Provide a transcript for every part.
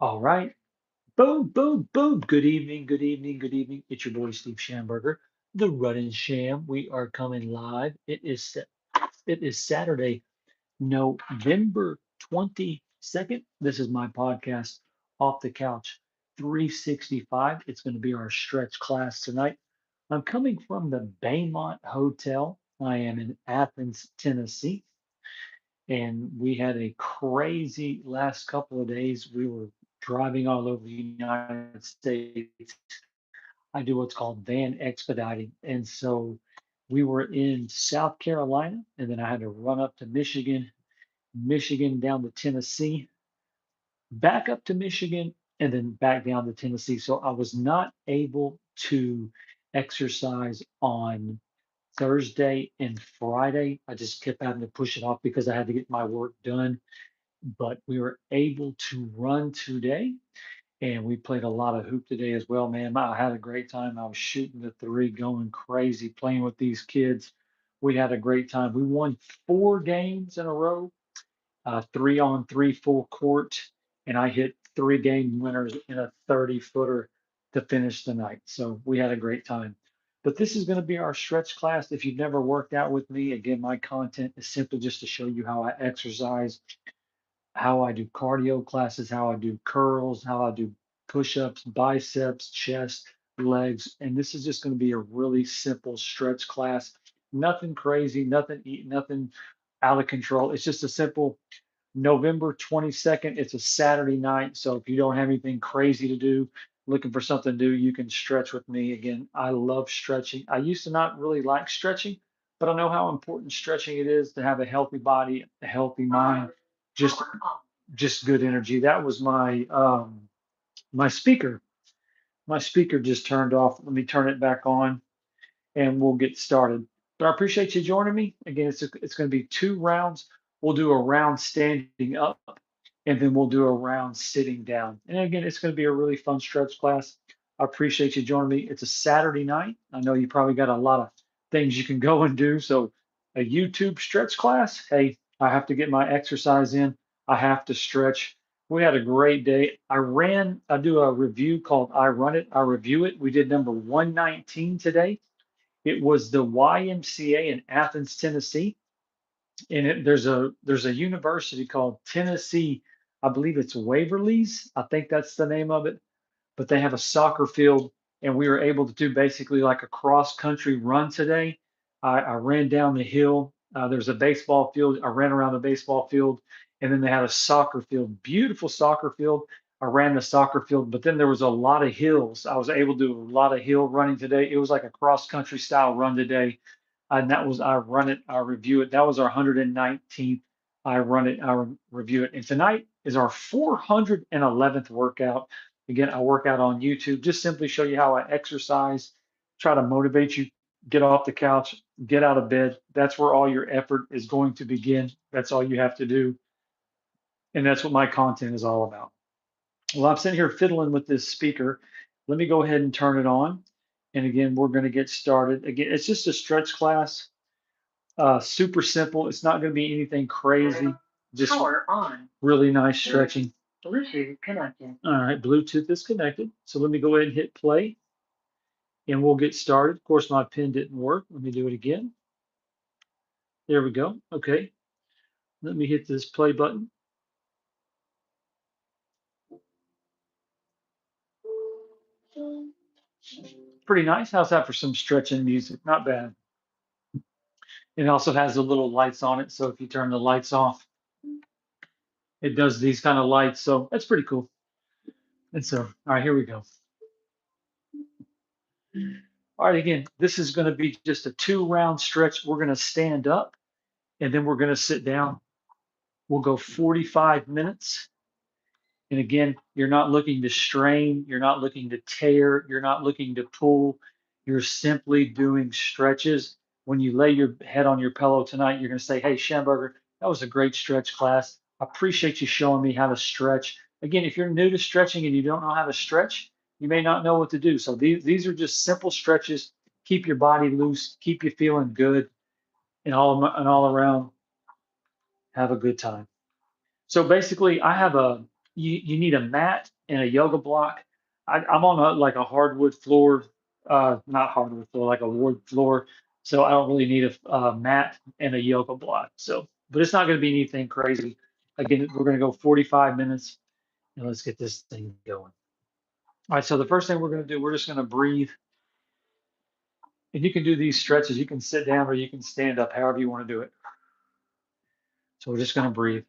All right. Boom, boom, boom. Good evening, good evening, good evening. It's your boy Steve Schamberger, the Run and Sham. We are coming live. It is Saturday, November 22nd. This is my podcast, Off the Couch 365. It's going to be our stretch class tonight. I'm coming from the Baymont Hotel. I am in Athens, Tennessee, and we had a crazy last couple of days. We were driving all over the United States. I do what's called van expediting. And so we were in South Carolina, and then I had to run up to Michigan, Michigan down to Tennessee, back up to Michigan, and then back down to Tennessee. So I was not able to exercise on Thursday and Friday. I just kept having to push it off because I had to get my work done. But we were able to run today, and we played a lot of hoop today as well, man. I had a great time. I was shooting the three, going crazy, playing with these kids. We had a great time. We won 4 games in a row, 3-on-3 full court, and I hit 3 game winners in a 30-footer to finish the night. So we had a great time. But this is going to be our stretch class. If you've never worked out with me, again, my content is simply just to show you how I exercise, how I do cardio classes, how I do curls, how I do push-ups, biceps, chest, legs. And this is just going to be a really simple stretch class. Nothing crazy, nothing out of control. It's just a simple November 22nd. It's a Saturday night. So if you don't have anything crazy to do, looking for something to do, you can stretch with me. Again, I love stretching. I used to not really like stretching, but I know how important stretching it is to have a healthy body, a healthy mind, just just good energy. That was my speaker. My speaker just turned off. Let me turn it back on and we'll get started. But I appreciate you joining me. Again, it's going to be 2 rounds. We'll do a round standing up, and then we'll do a round sitting down. And again, it's going to be a really fun stretch class. I appreciate you joining me. It's a Saturday night. I know you probably got a lot of things you can go and do. So a YouTube stretch class, hey, I have to get my exercise in. I have to stretch. We had a great day. I do a review called I Run It, I Review It. We did number 119 today. It was the YMCA in Athens, Tennessee, and there's a university called Tennessee. I believe it's Waverly's. I think that's the name of it. But they have a soccer field, and we were able to do basically like a cross country run today. I ran down the hill. There's a baseball field. I ran around the baseball field, and then they had a soccer field, beautiful soccer field. I ran the soccer field, but then there was a lot of hills. I was able to do a lot of hill running today. It was like a cross country style run today. And that was I Run It, I Review It. That was our 119th I Run It, I Review It. And tonight is our 411th workout. Again, I work out on YouTube, just simply show you how I exercise, try to motivate you, get off the couch, get out of bed. That's where all your effort is going to begin. That's all you have to do. And that's what my content is all about. Well, I'm sitting here fiddling with this speaker. Let me go ahead and turn it on. And again, we're going to get started. Again, it's just a stretch class. Super simple. It's not going to be anything crazy. Just power on. Really nice stretching. Bluetooth connected. All right, Bluetooth is connected. So let me go ahead and hit play, and we'll get started. Of course, my pen didn't work. Let me do it again. There we go. Okay. Let me hit this play button. Pretty nice. How's that for some stretching music? Not bad. It also has the little lights on it. So if you turn the lights off, it does these kind of lights. So that's pretty cool. And so, all right, here we go. All right, again, this is going to be just a 2 round stretch. We're going to stand up and then we're going to sit down. We'll go 45 minutes. And again, you're not looking to strain, you're not looking to tear, you're not looking to pull. You're simply doing stretches. When you lay your head on your pillow tonight, you're going to say, hey, Schamberger, that was a great stretch class. I appreciate you showing me how to stretch. Again, if you're new to stretching and you don't know how to stretch, you may not know what to do. So these are just simple stretches. Keep your body loose, keep you feeling good, and all around, have a good time. So basically, I have you need a mat and a yoga block. I'm on like a hardwood floor, not hardwood floor, like a wood floor. So I don't really need a mat and a yoga block. So, but it's not going to be anything crazy. Again, we're going to go 45 minutes and let's get this thing going. All right. So the first thing we're going to do, we're just going to breathe. And you can do these stretches. You can sit down or you can stand up, however you want to do it. So we're just going to breathe.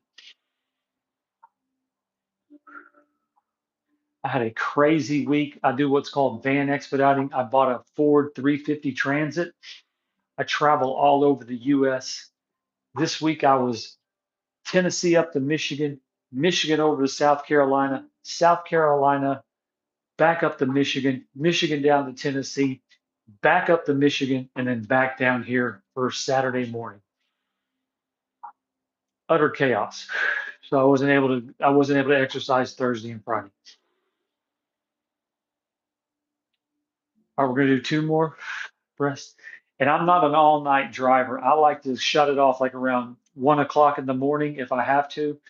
I had a crazy week. I do what's called van expediting. I bought a Ford 350 Transit. I travel all over the US. This week I was Tennessee up to Michigan, Michigan over to South Carolina, South Carolina back up to Michigan, Michigan down to Tennessee, back up to Michigan, and then back down here for Saturday morning. Utter chaos. So I wasn't able to exercise Thursday and Friday. All right, we're gonna do two more breaths. And I'm not an all-night driver. I like to shut it off like around 1 o'clock in the morning if I have to.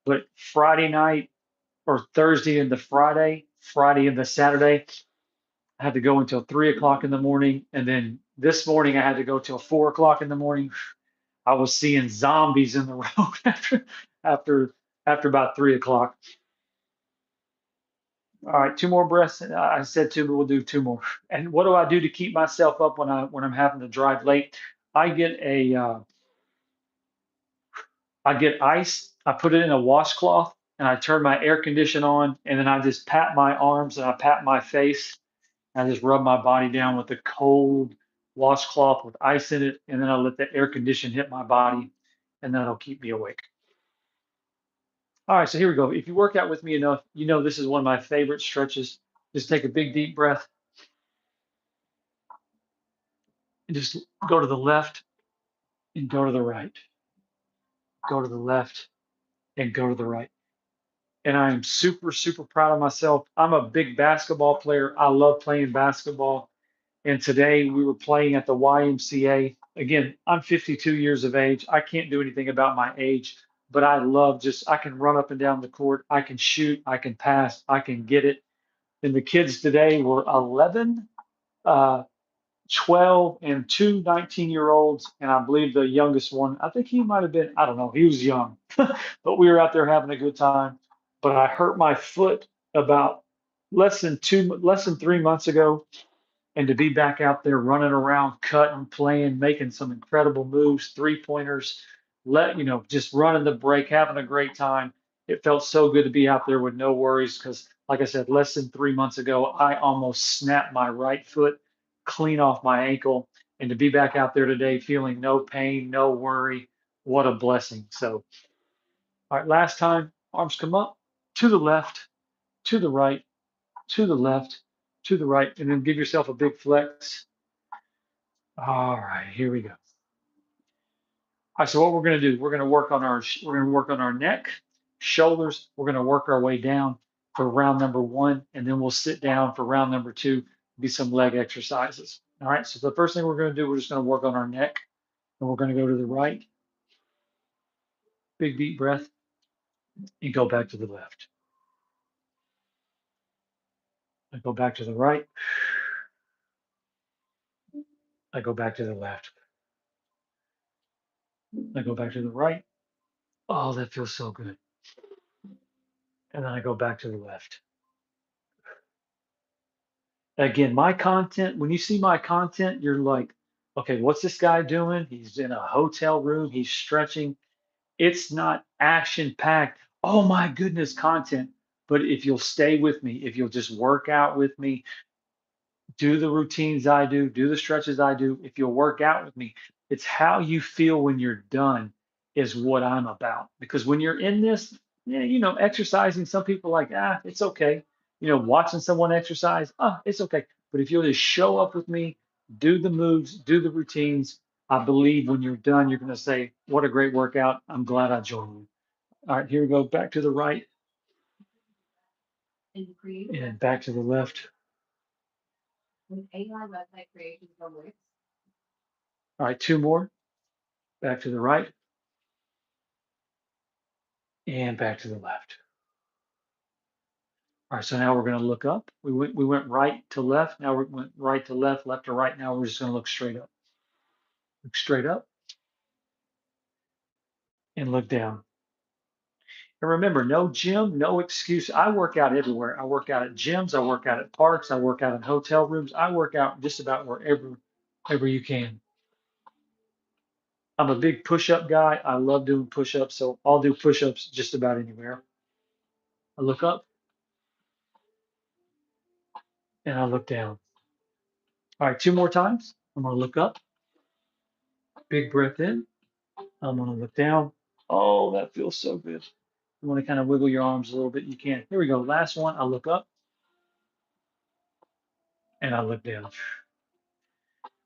But Friday night or Thursday into Friday, Friday into Saturday, I had to go until 3 o'clock in the morning. And then this morning I had to go till 4 o'clock in the morning. I was seeing zombies in the road after after about 3 o'clock. All right, two more breaths. I said two, but we'll do two more. And what do I do to keep myself up when I'm having to drive late? I get I get ice, I put it in a washcloth, and I turn my air condition on, and then I just pat my arms and I pat my face. And I just rub my body down with a cold washcloth with ice in it, and then I let the air condition hit my body, and that'll keep me awake. All right, so here we go. If you work out with me enough, you know this is one of my favorite stretches. Just take a big deep breath and just go to the left and go to the right. Go to the left and go to the right. And I am super, super proud of myself. I'm a big basketball player. I love playing basketball. And today we were playing at the YMCA. Again, I'm 52 years of age. I can't do anything about my age, but I love I can run up and down the court. I can shoot. I can pass. I can get it. And the kids today were 11, uh, 12, and two 19-year-olds. And I believe the youngest one, I think he might have been, I don't know, he was young, but we were out there having a good time. But I hurt my foot about less than 3 months ago, and to be back out there running around, cutting, playing, making some incredible moves, three pointers, just running the break, having a great time. It felt so good to be out there with no worries because, like I said, less than 3 months ago, I almost snapped my right foot clean off my ankle. And to be back out there today feeling no pain, no worry, what a blessing. So, all right, last time, arms come up to the left, to the right, to the left, to the right, and then give yourself a big flex. All right, here we go. All right, so what we're going to do, we're going to work on our neck, shoulders. We're going to work our way down for round number one, and then we'll sit down for round number two. Be some leg exercises. All right, so the first thing we're going to do, we're just going to work on our neck, and we're going to go to the right. Big deep breath, and go back to the left. I go back to the right. I go back to the left. I go back to the right. Oh, that feels so good. And then I go back to the left. Again, my content, when you see my content, you're like, okay, what's this guy doing? He's in a hotel room, he's stretching. It's not action packed. Oh my goodness, content. But if you'll stay with me, if you'll just work out with me, do the routines I do the stretches I do. If you'll work out with me, it's how you feel when you're done is what I'm about. Because when you're in this, yeah, exercising, some people are like, it's okay. Watching someone exercise, it's okay. But if you'll just show up with me, do the moves, do the routines, I believe when you're done, you're going to say, what a great workout. I'm glad I joined you. All right, here we go. Back to the right and back to the left. All right, two more. Back to the right and back to the left. All right, so now we're going to look up. We went right to left. Now we went right to left, left to right. Now we're just going to look straight up. Look straight up and look down. And remember, no gym, no excuse. I work out everywhere. I work out at gyms. I work out at parks. I work out in hotel rooms. I work out just about wherever you can. I'm a big push-up guy. I love doing push-ups, so I'll do push-ups just about anywhere. I look up and I look down. All right, two more times. I'm gonna look up, big breath in. I'm gonna look down. Oh, that feels so good. You want to kind of wiggle your arms a little bit, you can. Here we go. Last one. I look up and I look down.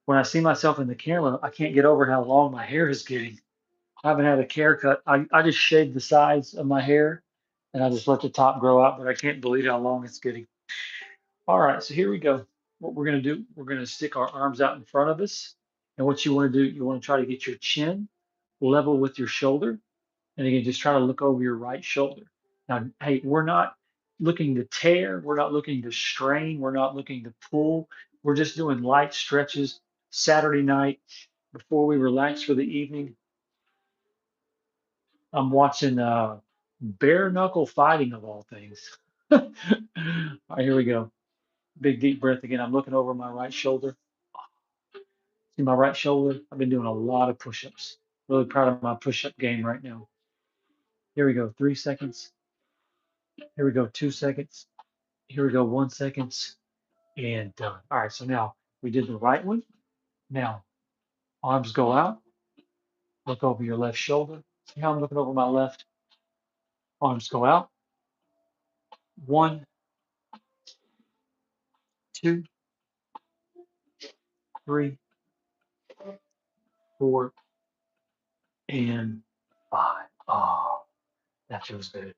When I see myself in the camera, I can't get over how long my hair is getting. I haven't had a haircut. I just shaved the sides of my hair and I just let the top grow out, but I can't believe how long it's getting. All right, so here we go. What we're going to do, we're going to stick our arms out in front of us. And what you want to do, you want to try to get your chin level with your shoulder. And again, just try to look over your right shoulder. Now, hey, we're not looking to tear. We're not looking to strain. We're not looking to pull. We're just doing light stretches Saturday night before we relax for the evening. I'm watching bare knuckle fighting of all things. All right, here we go. Big deep breath again. I'm looking over my right shoulder. See my right shoulder? I've been doing a lot of push-ups. Really proud of my push-up game right now. Here we go. 3 seconds. Here we go. 2 seconds. Here we go. 1 second. And done. All right. So now we did the right one. Now arms go out. Look over your left shoulder. See how I'm looking over my left? Arms go out. 1, 2, 3, 4, and 5. Oh, that feels good. All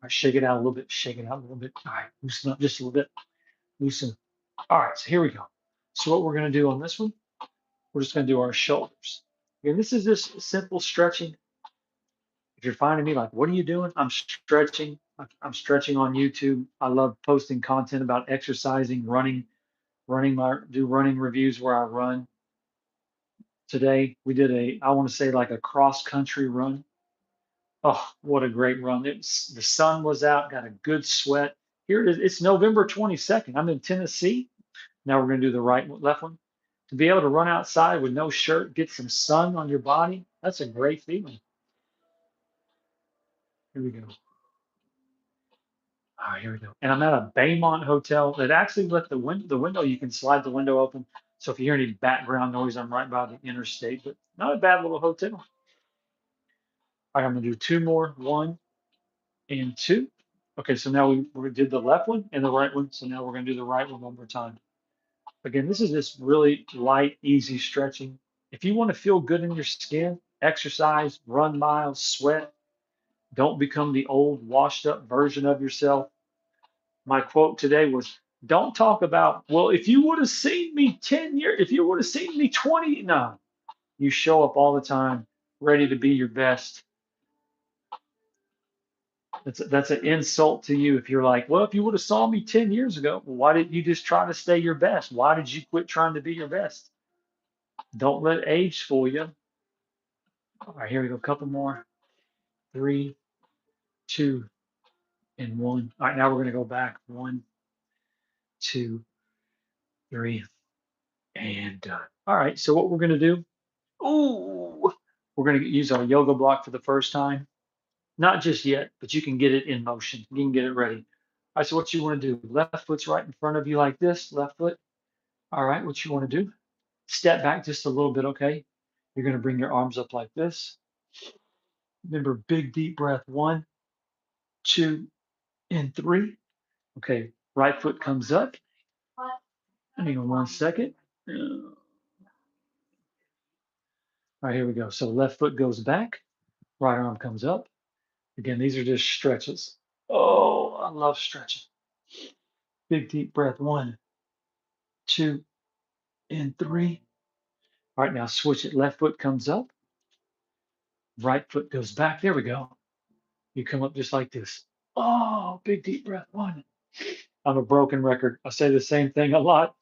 right. Shake it out a little bit. Shake it out a little bit. All right. Loosen up just a little bit. Loosen. All right, so here we go. So what we're going to do on this one, we're just going to do our shoulders. And this is just simple stretching. If you're finding me like, what are you doing? I'm stretching. I'm stretching on YouTube. I love posting content about exercising, do running reviews where I run. Today we did I want to say like a cross country run. Oh, what a great run. The sun was out, got a good sweat. Here it is. It's November 22nd. I'm in Tennessee. Now we're going to do the left one. To be able to run outside with no shirt, get some sun on your body, that's a great feeling. Here we go. All right, here we go. And I'm at a Baymont hotel that actually let the window, you can slide the window open. So if you hear any background noise, I'm right by the interstate, but not a bad little hotel. All right, I'm going to do two more, 1 and 2. Okay, so now we did the left one and the right one. So now we're going to do the right one more time. Again, this is just really light, easy stretching. If you want to feel good in your skin, exercise, run miles, sweat, don't become the old, washed up version of yourself. My quote today was, don't talk about, well, if you would have seen me 10 years, if you would have seen me 20, no, you show up all the time, ready to be your best. That's an insult to you if you're like, well, if you would have saw me 10 years ago, well, why didn't you just try to stay your best? Why did you quit trying to be your best? Don't let age fool you. All right, here we go. A couple more. 3, 2, and 1. All right, now we're going to go back. 1, 2, 3, and done. All right, so what we're going to do, ooh, we're going to use our yoga block for the first time. Not just yet, but you can get it in motion. You can get it ready. All right, so what you want to do, left foot's right in front of you like this, left foot. All right, what you want to do, step back just a little bit, okay? You're going to bring your arms up like this. Remember, big deep breath, 1, 2, and 3. Okay, right foot comes up. Hang on 1 second. All right, here we go. So left foot goes back, right arm comes up. Again, these are just stretches. Oh, I love stretching. Big deep breath, 1, 2, and 3. All right, now switch it. Left foot comes up, right foot goes back. There we go. You come up just like this. Oh, big deep breath, 1, I'm a broken record. I say the same thing a lot.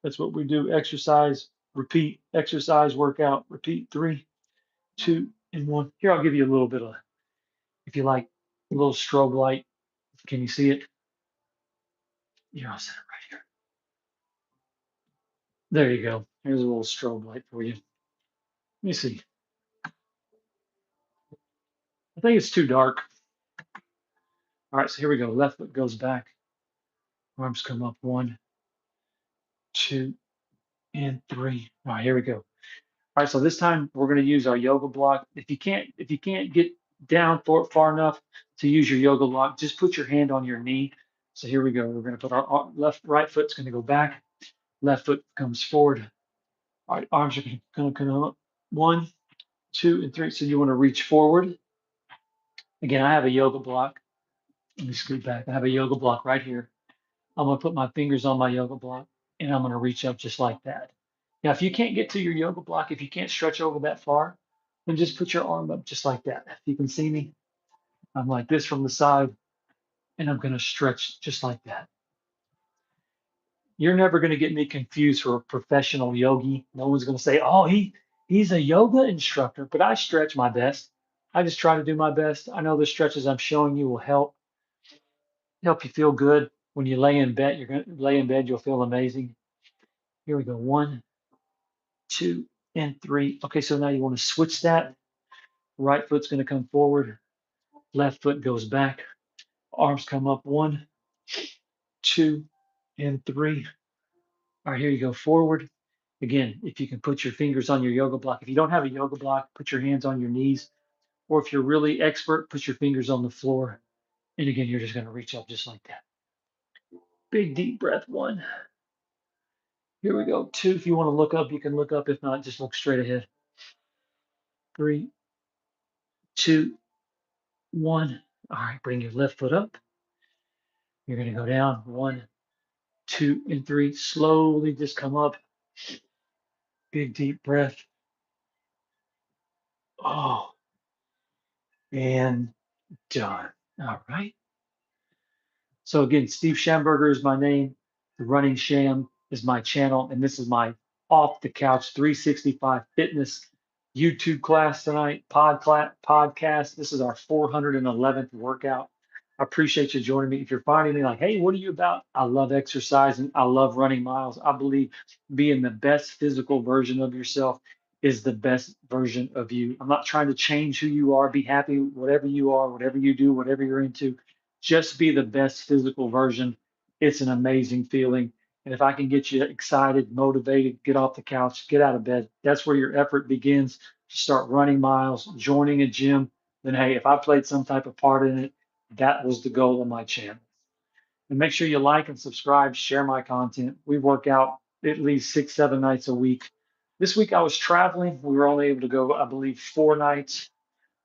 That's what we do. Exercise, repeat, exercise, workout, repeat. 3, 2, and 1. Here, I'll give you a little bit of, if you like, a little strobe light. Can you see it? Here, I'll set it right here. There you go. Here's a little strobe light for you. Let me see. I think it's too dark. All right, so here we go. Left foot goes back. Arms come up. 1, 2, and 3. All right, here we go. All right, so this time we're going to use our yoga block. If you can't get down far enough to use your yoga block, just put your hand on your knee. So here we go. We're going to put our right foot's going to go back. Left foot comes forward. All right, arms are going to come up. 1, 2, and 3. So you want to reach forward. Again, I have a yoga block. Let me scoot back. I have a yoga block right here. I'm going to put my fingers on my yoga block and I'm going to reach up just like that. Now, if you can't get to your yoga block, if you can't stretch over that far, then just put your arm up just like that. If you can see me, I'm like this from the side and I'm going to stretch just like that. You're never going to get me confused for a professional yogi. No one's going to say, oh, he's a yoga instructor, but I stretch my best. I just try to do my best. I know the stretches I'm showing you will help you feel good. When you lay in bed, you're going to lay in bed, you'll feel amazing. Here we go. 1, 2, and 3. Okay, so now you want to switch that. Right foot's going to come forward. Left foot goes back. Arms come up. 1, 2, and 3. All right, here you go. Forward. Again, if you can put your fingers on your yoga block. If you don't have a yoga block, put your hands on your knees. Or if you're really expert, put your fingers on the floor. And again, you're just going to reach up just like that. Big deep breath. 1. Here we go. 2. If you want to look up, you can look up. If not, just look straight ahead. 3, 2, 1. All right, bring your left foot up. You're going to go down. 1, 2, and 3. Slowly just come up. Big deep breath. Oh, and done. All right. So again, Steve Schamberger is my name. The Running Sham is my channel, and this is my off the couch 365 fitness YouTube class tonight, podcast. This is our 411th workout. I appreciate you joining me. If you're finding me like, hey, what are you about? I love exercising. I love running miles. I believe being the best physical version of yourself is the best version of you. I'm not trying to change who you are. Be happy, whatever you are, whatever you do, whatever you're into. Just be the best physical version. It's an amazing feeling. And if I can get you excited, motivated, get off the couch, get out of bed, that's where your effort begins to start running miles, joining a gym. Then, hey, if I played some type of part in it, that was the goal of my channel. And make sure you like and subscribe, share my content. We work out at least 6, 7 nights a week. This week I was traveling. We were only able to go, I believe, 4 nights.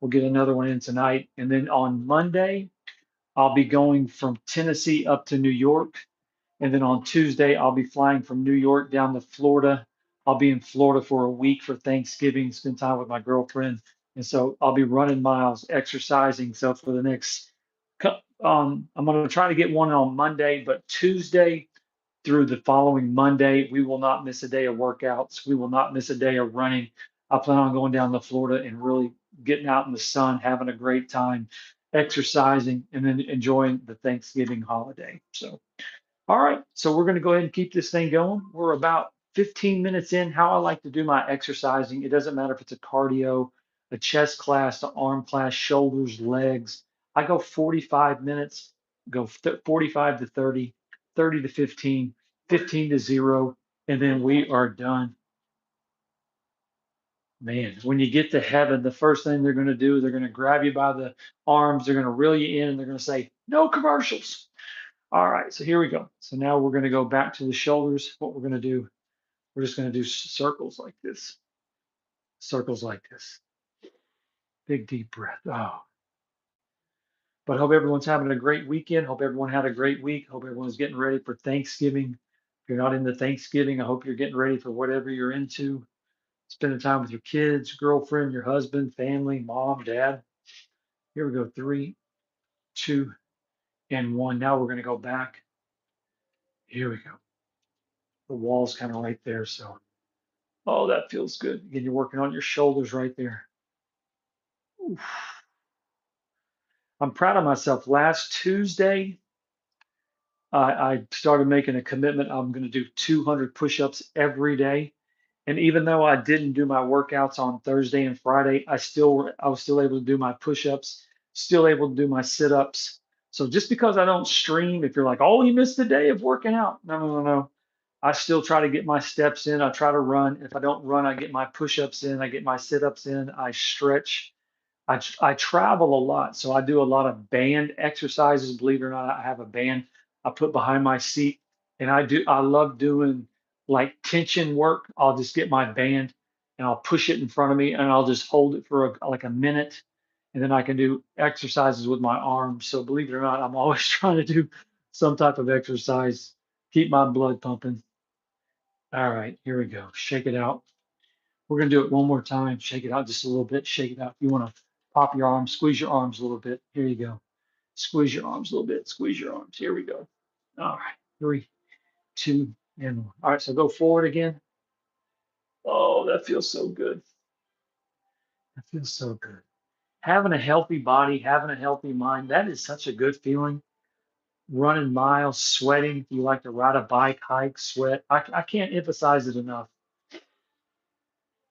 We'll get another one in tonight. And then on Monday, I'll be going from Tennessee up to New York. And then on Tuesday, I'll be flying from New York down to Florida. I'll be in Florida for a week for Thanksgiving, spend time with my girlfriend. And so I'll be running miles, exercising. So for the next, I'm going to try to get one on Monday, but Tuesday through the following Monday, we will not miss a day of workouts. We will not miss a day of running. I plan on going down to Florida and really getting out in the sun, having a great time, exercising, and then enjoying the Thanksgiving holiday. So, all right. So we're going to go ahead and keep this thing going. We're about 15 minutes in. How I like to do my exercising, it doesn't matter if it's a cardio, a chest class, an arm class, shoulders, legs. I go 45 minutes, go 45 to 30, 30 to 15, 15 to 0, and then we are done. Man, when you get to heaven, the first thing they're going to do, they're going to grab you by the arms, they're going to reel you in, and they're going to say, no commercials. All right, so here we go. So now we're going to go back to the shoulders. What we're going to do, we're just going to do circles like this. Circles like this. Big deep breath. Oh. But I hope everyone's having a great weekend. Hope everyone had a great week. Hope everyone's getting ready for Thanksgiving. If you're not into Thanksgiving, I hope you're getting ready for whatever you're into. Spending time with your kids, girlfriend, your husband, family, mom, dad. Here we go. 3, 2, and one. Now we're going to go back. Here we go. The wall's kind of right there. So, oh, that feels good. Again, you're working on your shoulders right there. Oof. I'm proud of myself. Last Tuesday, I started making a commitment. I'm going to do 200 push-ups every day. And even though I didn't do my workouts on Thursday and Friday, I was still able to do my push-ups, still able to do my sit-ups. So just because I don't stream, if you're like, oh, you missed a day of working out. No, no, no, no. I still try to get my steps in. I try to run. If I don't run, I get my push-ups in. I get my sit-ups in. I stretch. I travel a lot, so I do a lot of band exercises. Believe it or not, I have a band I put behind my seat, and I love doing like tension work. I'll just get my band and I'll push it in front of me, and I'll just hold it for like a minute, and then I can do exercises with my arms. So believe it or not, I'm always trying to do some type of exercise, keep my blood pumping. All right, here we go. Shake it out. We're going to do it one more time. Shake it out just a little bit. Shake it out. If you want to pop your arms, squeeze your arms a little bit. Here you go. Squeeze your arms a little bit. Squeeze your arms. Here we go. All right. 3, 2, and 1. All right. So go forward again. Oh, that feels so good. That feels so good. Having a healthy body, having a healthy mind, that is such a good feeling. Running miles, sweating. If you like to ride a bike, hike, sweat. I can't emphasize it enough.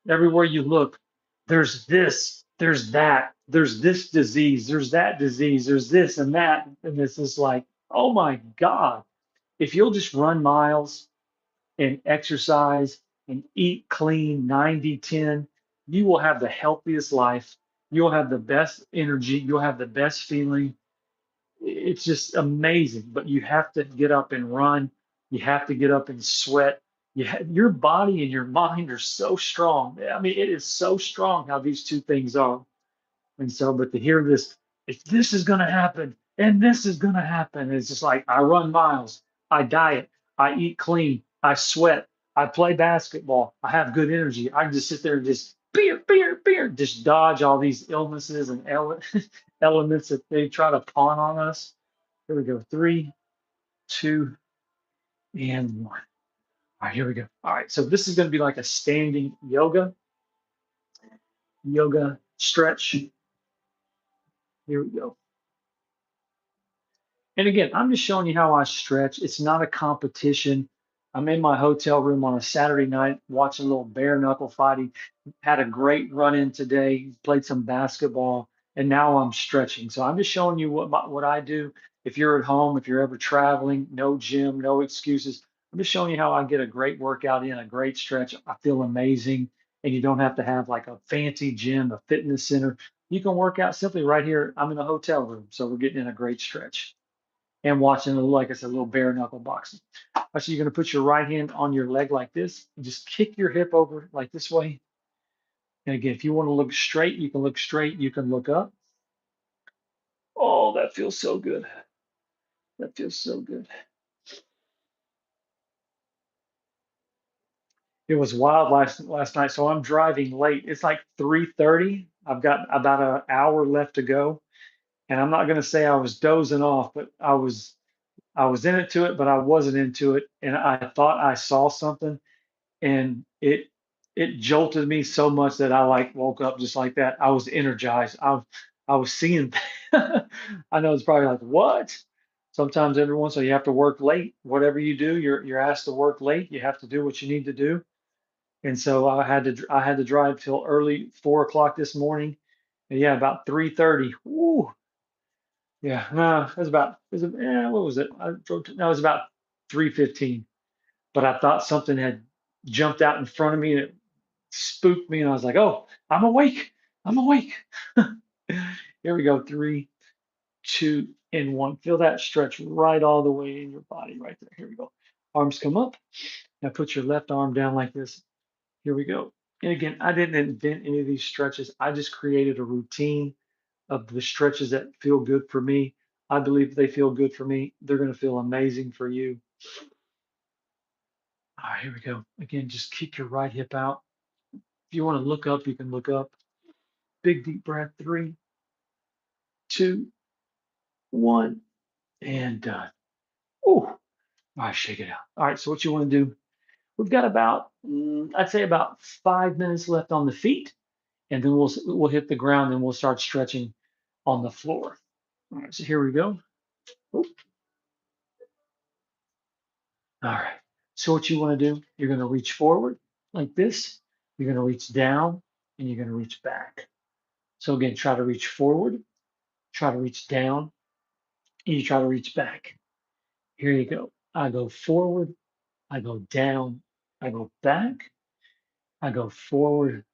Everywhere you look, there's this, there's that, there's this disease, there's that disease, there's this and that. And it's just like, oh my God, if you'll just run miles and exercise and eat clean 90-10, you will have the healthiest life. You'll have the best energy. You'll have the best feeling. It's just amazing. But you have to get up and run. You have to get up and sweat. Your body and your mind are so strong. I mean, it is so strong how these two things are. And so, but to hear this, if this is going to happen and this is going to happen, it's just like I run miles, I diet, I eat clean, I sweat, I play basketball, I have good energy. I can just sit there and just beer, just dodge all these illnesses and elements that they try to pawn on us. Here we go. 3, 2, and 1. All right, here we go. All right, so this is going to be like a standing yoga stretch. Here we go. And again, I'm just showing you how I stretch. It's not a competition. I'm in my hotel room on a Saturday night watching a little bare knuckle fighting. Had a great run in today, played some basketball, and now I'm stretching. So I'm just showing you what I do. If you're at home, if you're ever traveling, no gym, no excuses. I'm just showing you how I get a great workout in, a great stretch. I feel amazing, and you don't have to have like a fancy gym, a fitness center. You can work out simply right here. I'm in a hotel room, so we're getting in a great stretch and watching, like I said, a little bare knuckle boxing. So you're going to put your right hand on your leg like this and just kick your hip over like this way. And again, if you want to look straight, you can look straight. You can look up. Oh, that feels so good. That feels so good. It was wild last night. So I'm driving late. It's like 3:30. I've got about an hour left to go. And I'm not going to say I was dozing off, but I was in it to it, but I wasn't into it. And I thought I saw something and it jolted me so much that I like woke up just like that. I was energized. I was seeing. I know it's probably like what. Sometimes every once in a while you have to work late. Whatever you do, you're asked to work late. You have to do what you need to do. And so I had to drive till early 4 o'clock this morning. And yeah, about 3:30. Ooh, yeah, no, it was about what was it? I drove no, it was about 3:15. But I thought something had jumped out in front of me and it spooked me, and I was like, "Oh, I'm awake! I'm awake!" Here we go. 3, 2, and 1. Feel that stretch right all the way in your body, right there. Here we go. Arms come up. Now put your left arm down like this. Here we go. And again, I didn't invent any of these stretches. I just created a routine of the stretches that feel good for me. I believe if they feel good for me, they're going to feel amazing for you. All right, here we go. Again, just kick your right hip out. If you want to look up, you can look up. Big deep breath. 3, 2, 1. and done. Ooh, all right, shake it out. All right, so what you want to do, we've got about, I'd say about 5 minutes left on the feet, and then we'll hit the ground and we'll start stretching on the floor. All right, so here we go. Oop. All right, so what you want to do, you're going to reach forward like this, you're going to reach down, and you're going to reach back. So again, try to reach forward, try to reach down, and you try to reach back. Here you go. I go forward, I go down, I go back, I go forward,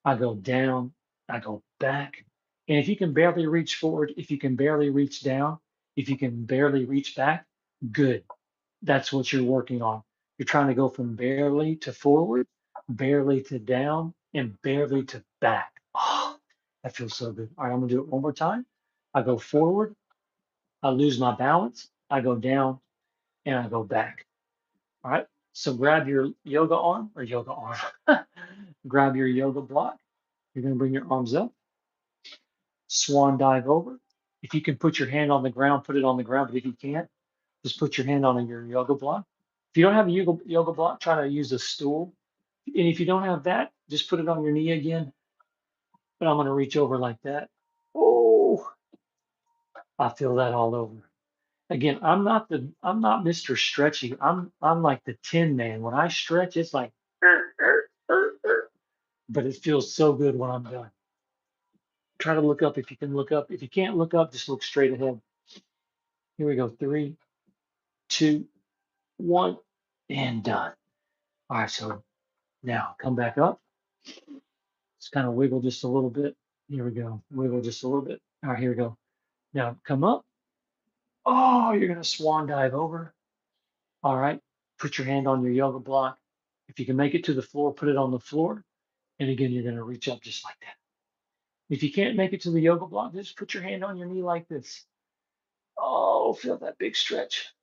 I go down, I go back. And if you can barely reach forward, if you can barely reach down, if you can barely reach back, good. That's what you're working on. You're trying to go from barely to forward, barely to down, and barely to back. Oh, that feels so good. All right, I'm gonna do it one more time. I go forward, I lose my balance, I go down, and I go back. All right. So grab your yoga arm or yoga arm. Grab your yoga block. You're going to bring your arms up, swan dive over. If you can put your hand on the ground, put it on the ground. But if you can't, just put your hand on your yoga block. If you don't have a yoga block, try to use a stool. And if you don't have that, just put it on your knee again. But I'm going to reach over like that. Oh, I feel that all over. Again, I'm not Mr. Stretchy. I'm like the Tin Man. When I stretch, it's like, but it feels so good when I'm done. Try to look up if you can look up. If you can't look up, just look straight ahead. Here we go. 3, 2, 1, and done. All right, so now come back up. Just kind of wiggle just a little bit. Here we go. Wiggle just a little bit. All right, here we go. Now come up. Oh, you're gonna swan dive over. All right. Put your hand on your yoga block. If you can make it to the floor, put it on the floor. And again, you're gonna reach up just like that. If you can't make it to the yoga block, just put your hand on your knee like this. Oh, feel that big stretch.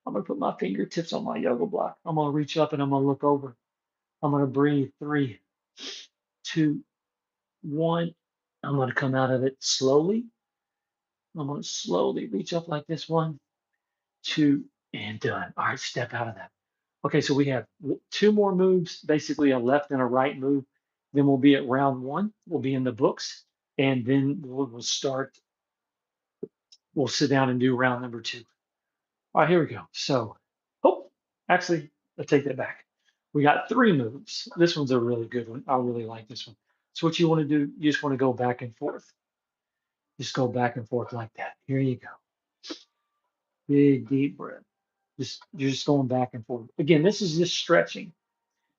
I'm gonna put my fingertips on my yoga block. I'm gonna reach up and I'm gonna look over. I'm gonna breathe. 3, 2, 1. I'm gonna come out of it slowly. I'm gonna slowly reach up like this. 1, 2, and done. All right, step out of that. Okay, so we have 2 more moves, basically a left and a right move. Then we'll be at round 1. We'll be in the books, and then we'll start. We'll sit down and do round number 2. All right, here we go. So, oh, actually, I take that back. We got 3 moves. This one's a really good one. I really like this one. So what you want to do, you just want to go back and forth. Just go back and forth like that. Here you go. Big deep breath. Just you're just going back and forth. Again, this is just stretching.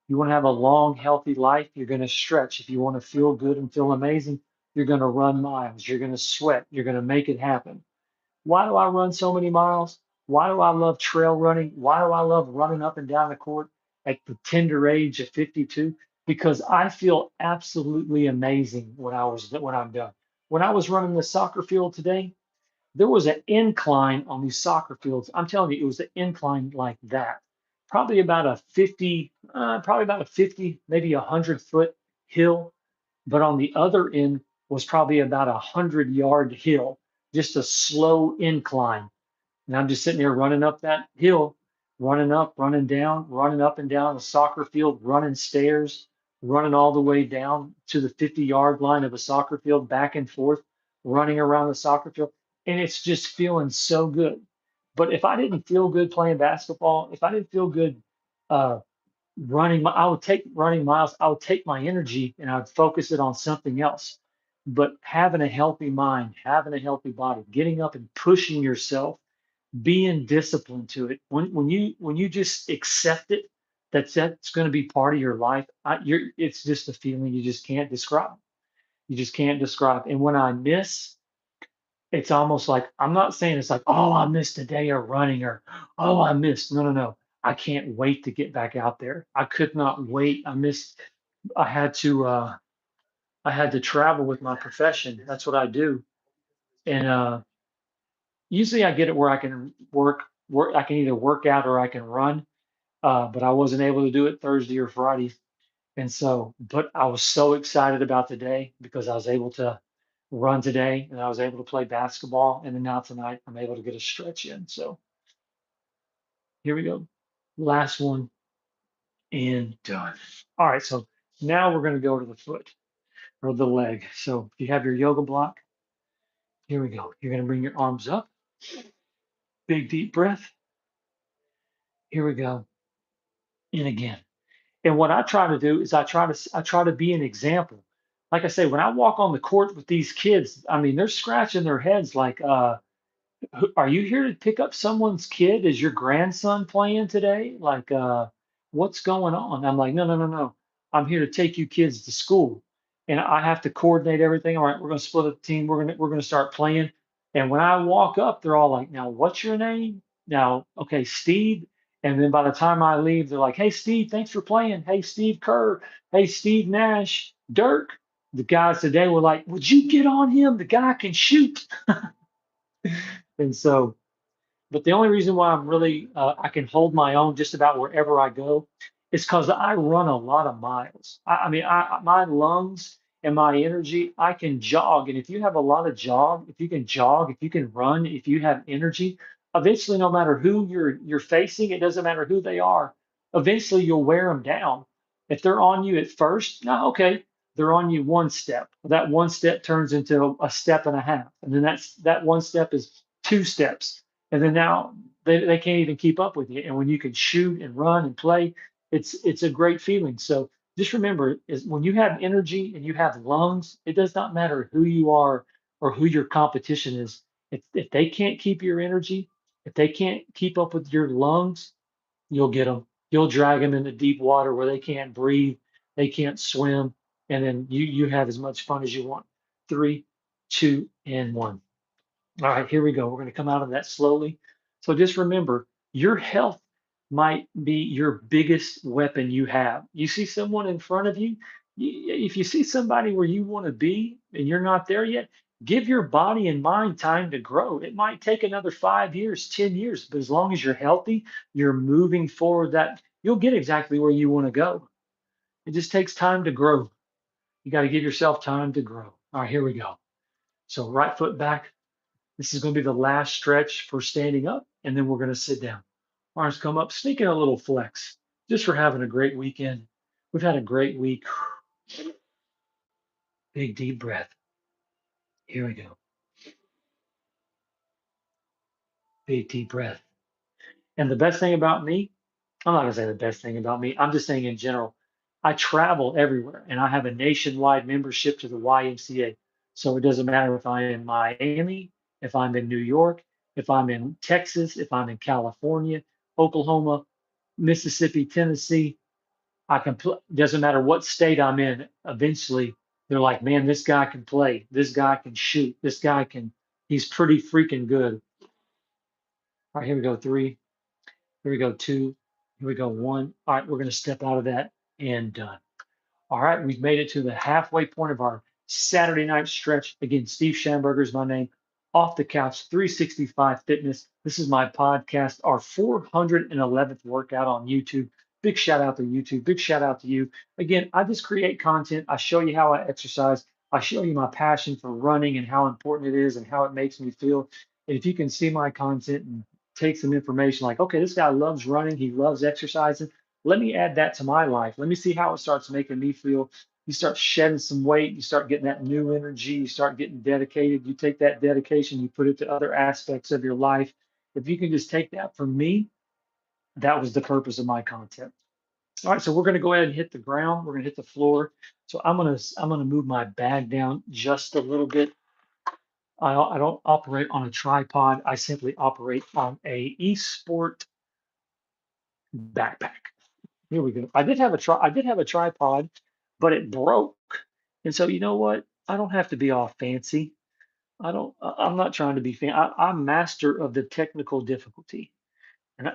You want to have a long, healthy life, you're going to stretch. If you want to feel good and feel amazing, you're going to run miles. You're going to sweat. You're going to make it happen. Why do I run so many miles? Why do I love trail running? Why do I love running up and down the court at the tender age of 52? Because I feel absolutely amazing when I'm done. When I was running the soccer field today, there was an incline on these soccer fields. I'm telling you, it was an incline like that, probably about a 50, maybe 100-foot hill. But on the other end was probably about 100-yard hill, just a slow incline. And I'm just sitting there running up that hill, running up, running down, running up and down the soccer field, running stairs, running all the way down to the 50-yard line of a soccer field, back and forth, running around the soccer field. And it's just feeling so good. But if I didn't feel good playing basketball, if I didn't feel good uh, I would take running miles, I would take my energy and I would focus it on something else. But having a healthy mind, having a healthy body, getting up and pushing yourself, being disciplined to it. When you just accept it, that's going to be part of your life. It's just a feeling you just can't describe. You just can't describe. And when I miss, it's almost like I'm not saying it's like, oh, I missed a day of running or oh, I missed. No, no, no. I can't wait to get back out there. I could not wait. I had to I had to travel with my profession. That's what I do. And usually I get it where I can work I can either work out or I can run. But I wasn't able to do it Thursday or Friday. And so, but I was so excited about today because I was able to run today, and I was able to play basketball, and then now tonight I'm able to get a stretch in. So here we go. Last one and done. All right, so now we're going to go to the foot or the leg. So if you have your yoga block, here we go. You're going to bring your arms up, big deep breath. Here we go. And again. And what I try to do is I try to be an example. Like I say, when I walk on the court with these kids, I mean, they're scratching their heads like, are you here to pick up someone's kid? Is your grandson playing today? Like, what's going on? I'm like, no, no, no, no. I'm here to take you kids to school, and I have to coordinate everything. All right, we're gonna split up the team. We're gonna start playing. And when I walk up, they're all like, now, what's your name? Now, okay, Steve. And then by the time I leave, they're like, hey, Steve, thanks for playing. Hey, Steve Kerr. Hey, Steve Nash. Dirk. The guys today were like, would you get on him? The guy can shoot. And so but the only reason why I can hold my own just about wherever I go is because I run a lot of miles. My lungs and my energy, I can jog. And if you have a lot of if you can jog, if you can run, if you have energy, eventually, no matter who you're facing, it doesn't matter who they are. Eventually, you'll wear them down. If they're on you at first, no, okay, they're on you one step. That one step turns into a step and a half, and then that one step is two steps, and then now they can't even keep up with you. And when you can shoot and run and play, it's a great feeling. So just remember, is when you have energy and you have lungs, it does not matter who you are or who your competition is. If they can't keep your energy, if they can't keep up with your lungs, you'll get them. You'll drag them into deep water where they can't breathe, they can't swim, and then you have as much fun as you want. Three, two, and one. All right, here we go. We're going to come out of that slowly. So just remember, your health might be your biggest weapon you have. You see someone in front of you, if you see somebody where you want to be and you're not there yet, give your body and mind time to grow. It might take another 5 years, 10 years, but as long as you're healthy, you're moving forward, that you'll get exactly where you want to go. It just takes time to grow. You got to give yourself time to grow. All right, here we go. So right foot back, this is going to be the last stretch for standing up, and then we're going to sit down. Arms come up, sneak in a little flex, just for having a great weekend. We've had a great week. Big deep breath. Here we go. Big deep breath. And the best thing about me, I'm not going to say the best thing about me, I'm just saying in general, I travel everywhere and I have a nationwide membership to the YMCA. So it doesn't matter if I'm in Miami, if I'm in New York, if I'm in Texas, if I'm in California, Oklahoma, Mississippi, Tennessee. I can play. Doesn't matter what state I'm in. Eventually, they're like, man, this guy can play. This guy can shoot. This guy can. He's pretty freaking good. All right, here we go. Three. Here we go. Two. Here we go. One. All right, we're gonna step out of that and done. All right, we've made it to the halfway point of our Saturday night stretch. Again, Steve Schamberger is my name. Off the Couch 365 Fitness. This is my podcast, our 411th workout on YouTube. Big shout out to YouTube. Big shout out to you. Again, I just create content. I show you how I exercise. I show you my passion for running and how important it is and how it makes me feel. And if you can see my content and take some information like, okay, this guy loves running, he loves exercising, let me add that to my life. Let me see how it starts making me feel. You start shedding some weight, you start getting that new energy, you start getting dedicated. You take that dedication, you put it to other aspects of your life. If you can just take that from me, that was the purpose of my content. All right, so we're going to go ahead and hit the ground. We're going to hit the floor. So I'm gonna move my bag down just a little bit. I don't operate on a tripod. I simply operate on a eSport backpack. Here we go. I did have a tripod, but it broke. And so you know what? I don't have to be all fancy. I'm not trying to be I'm master of the technical difficulty.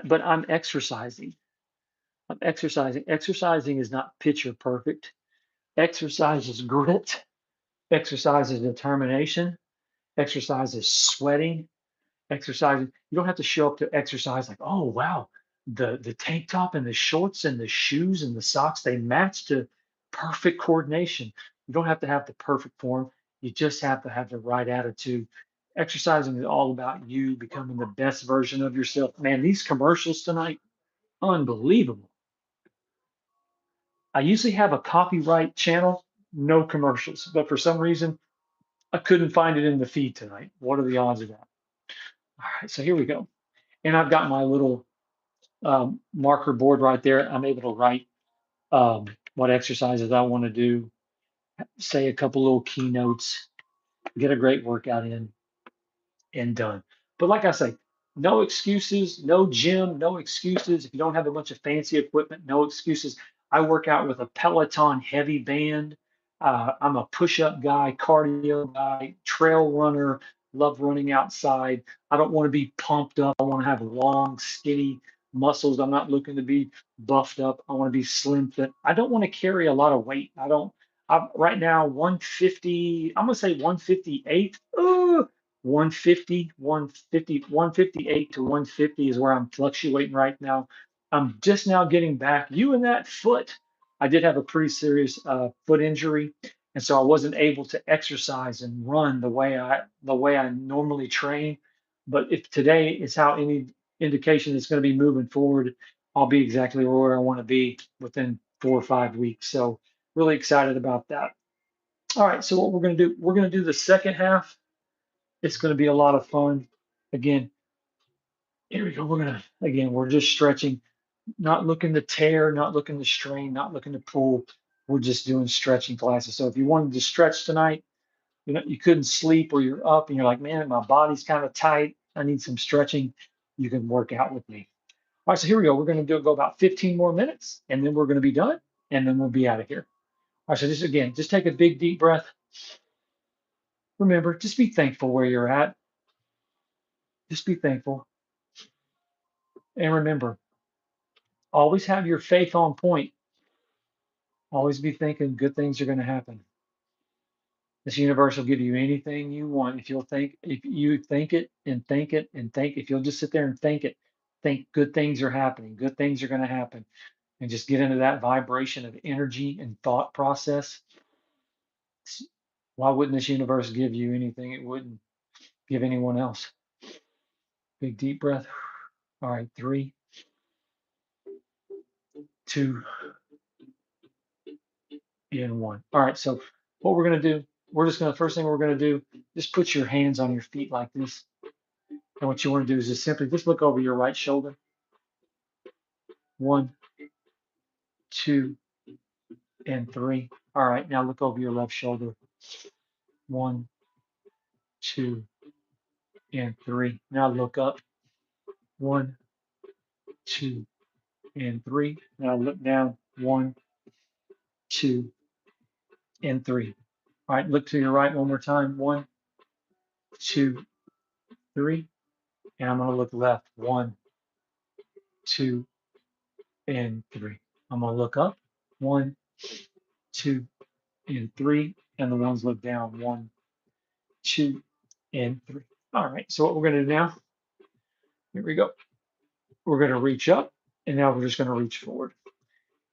But I'm exercising. I'm exercising. Exercising is not picture perfect. Exercise is grit. Exercise is determination. Exercise is sweating. Exercising. You don't have to show up to exercise like, oh wow, the tank top and the shorts and the shoes and the socks, they match to perfect coordination. You don't have to have the perfect form. You just have to have the right attitude. Exercising is all about you becoming the best version of yourself. Man, these commercials tonight, unbelievable. I usually have a copyright channel, no commercials, but for some reason, I couldn't find it in the feed tonight. What are the odds of that? All right, so here we go. And I've got my little marker board right there. I'm able to write what exercises I want to do, say a couple little keynotes, get a great workout in, and done. But like I say, no excuses, no gym, no excuses. If you don't have a bunch of fancy equipment, no excuses. I work out with a Peloton heavy band. I'm a push-up guy, cardio guy, trail runner, love running outside. I don't want to be pumped up. I want to have long, skinny muscles. I'm not looking to be buffed up. I want to be slim fit. I don't want to carry a lot of weight. I'm right now 150, I'm gonna say 158. 150, 150, 158 to 150 is where I'm fluctuating right now. I'm just now getting back. You and that foot. I did have a pretty serious foot injury, and so I wasn't able to exercise and run the way I normally train. But if today is how any indication is going to be moving forward, I'll be exactly where I want to be within 4 or 5 weeks. So really excited about that. All right, so what we're going to do, we're going to do the second half. It's going to be a lot of fun. Again, here we go. We're just stretching, not looking to tear, not looking to strain, not looking to pull. We're just doing stretching classes. So if you wanted to stretch tonight, you couldn't sleep or you're up and you're like, man, my body's kind of tight. I need some stretching. You can work out with me. All right, so here we go. We're going to go about 15 more minutes and then we're going to be done and then we'll be out of here. All right, so just take a big deep breath. Remember, just be thankful where you're at. Just be thankful. And remember, always have your faith on point. Always be thinking good things are going to happen. This universe will give you anything you want if you think it and think it and think. If you'll just sit there and think good things are happening, good things are going to happen, and just get into that vibration of energy and thought process. Why wouldn't this universe give you anything it wouldn't give anyone else? Big deep breath. All right, 3, 2, and 1. All right, so what we're going to do, first thing we're going to do, just put your hands on your feet like this. And what you want to do is just simply just look over your right shoulder. 1, 2, and 3. All right, now look over your left shoulder. 1, 2, and 3. Now look up. 1, 2, and 3. Now look down. 1, 2, and 3. All right, look to your right one more time. 1, 2, 3. And I'm going to look left. 1, 2, and 3. I'm going to look up. 1, 2, and 3. And the ones look down. 1, 2, and 3. All right, so what we're going to do now, here we go. We're going to reach up, and now we're just going to reach forward.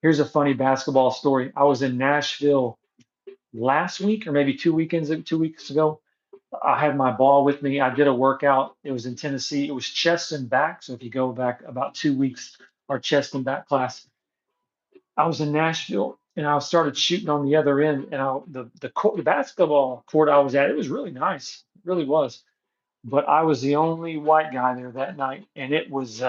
Here's a funny basketball story. I was in Nashville last week, or maybe 2 weeks ago. I had my ball with me. I did a workout. It was in Tennessee. It was chest and back. So if you go back about 2 weeks, our chest and back class, I was in Nashville and I started shooting on the other end. And the basketball court I was at, it was really nice. It really was. But I was the only white guy there that night, and it was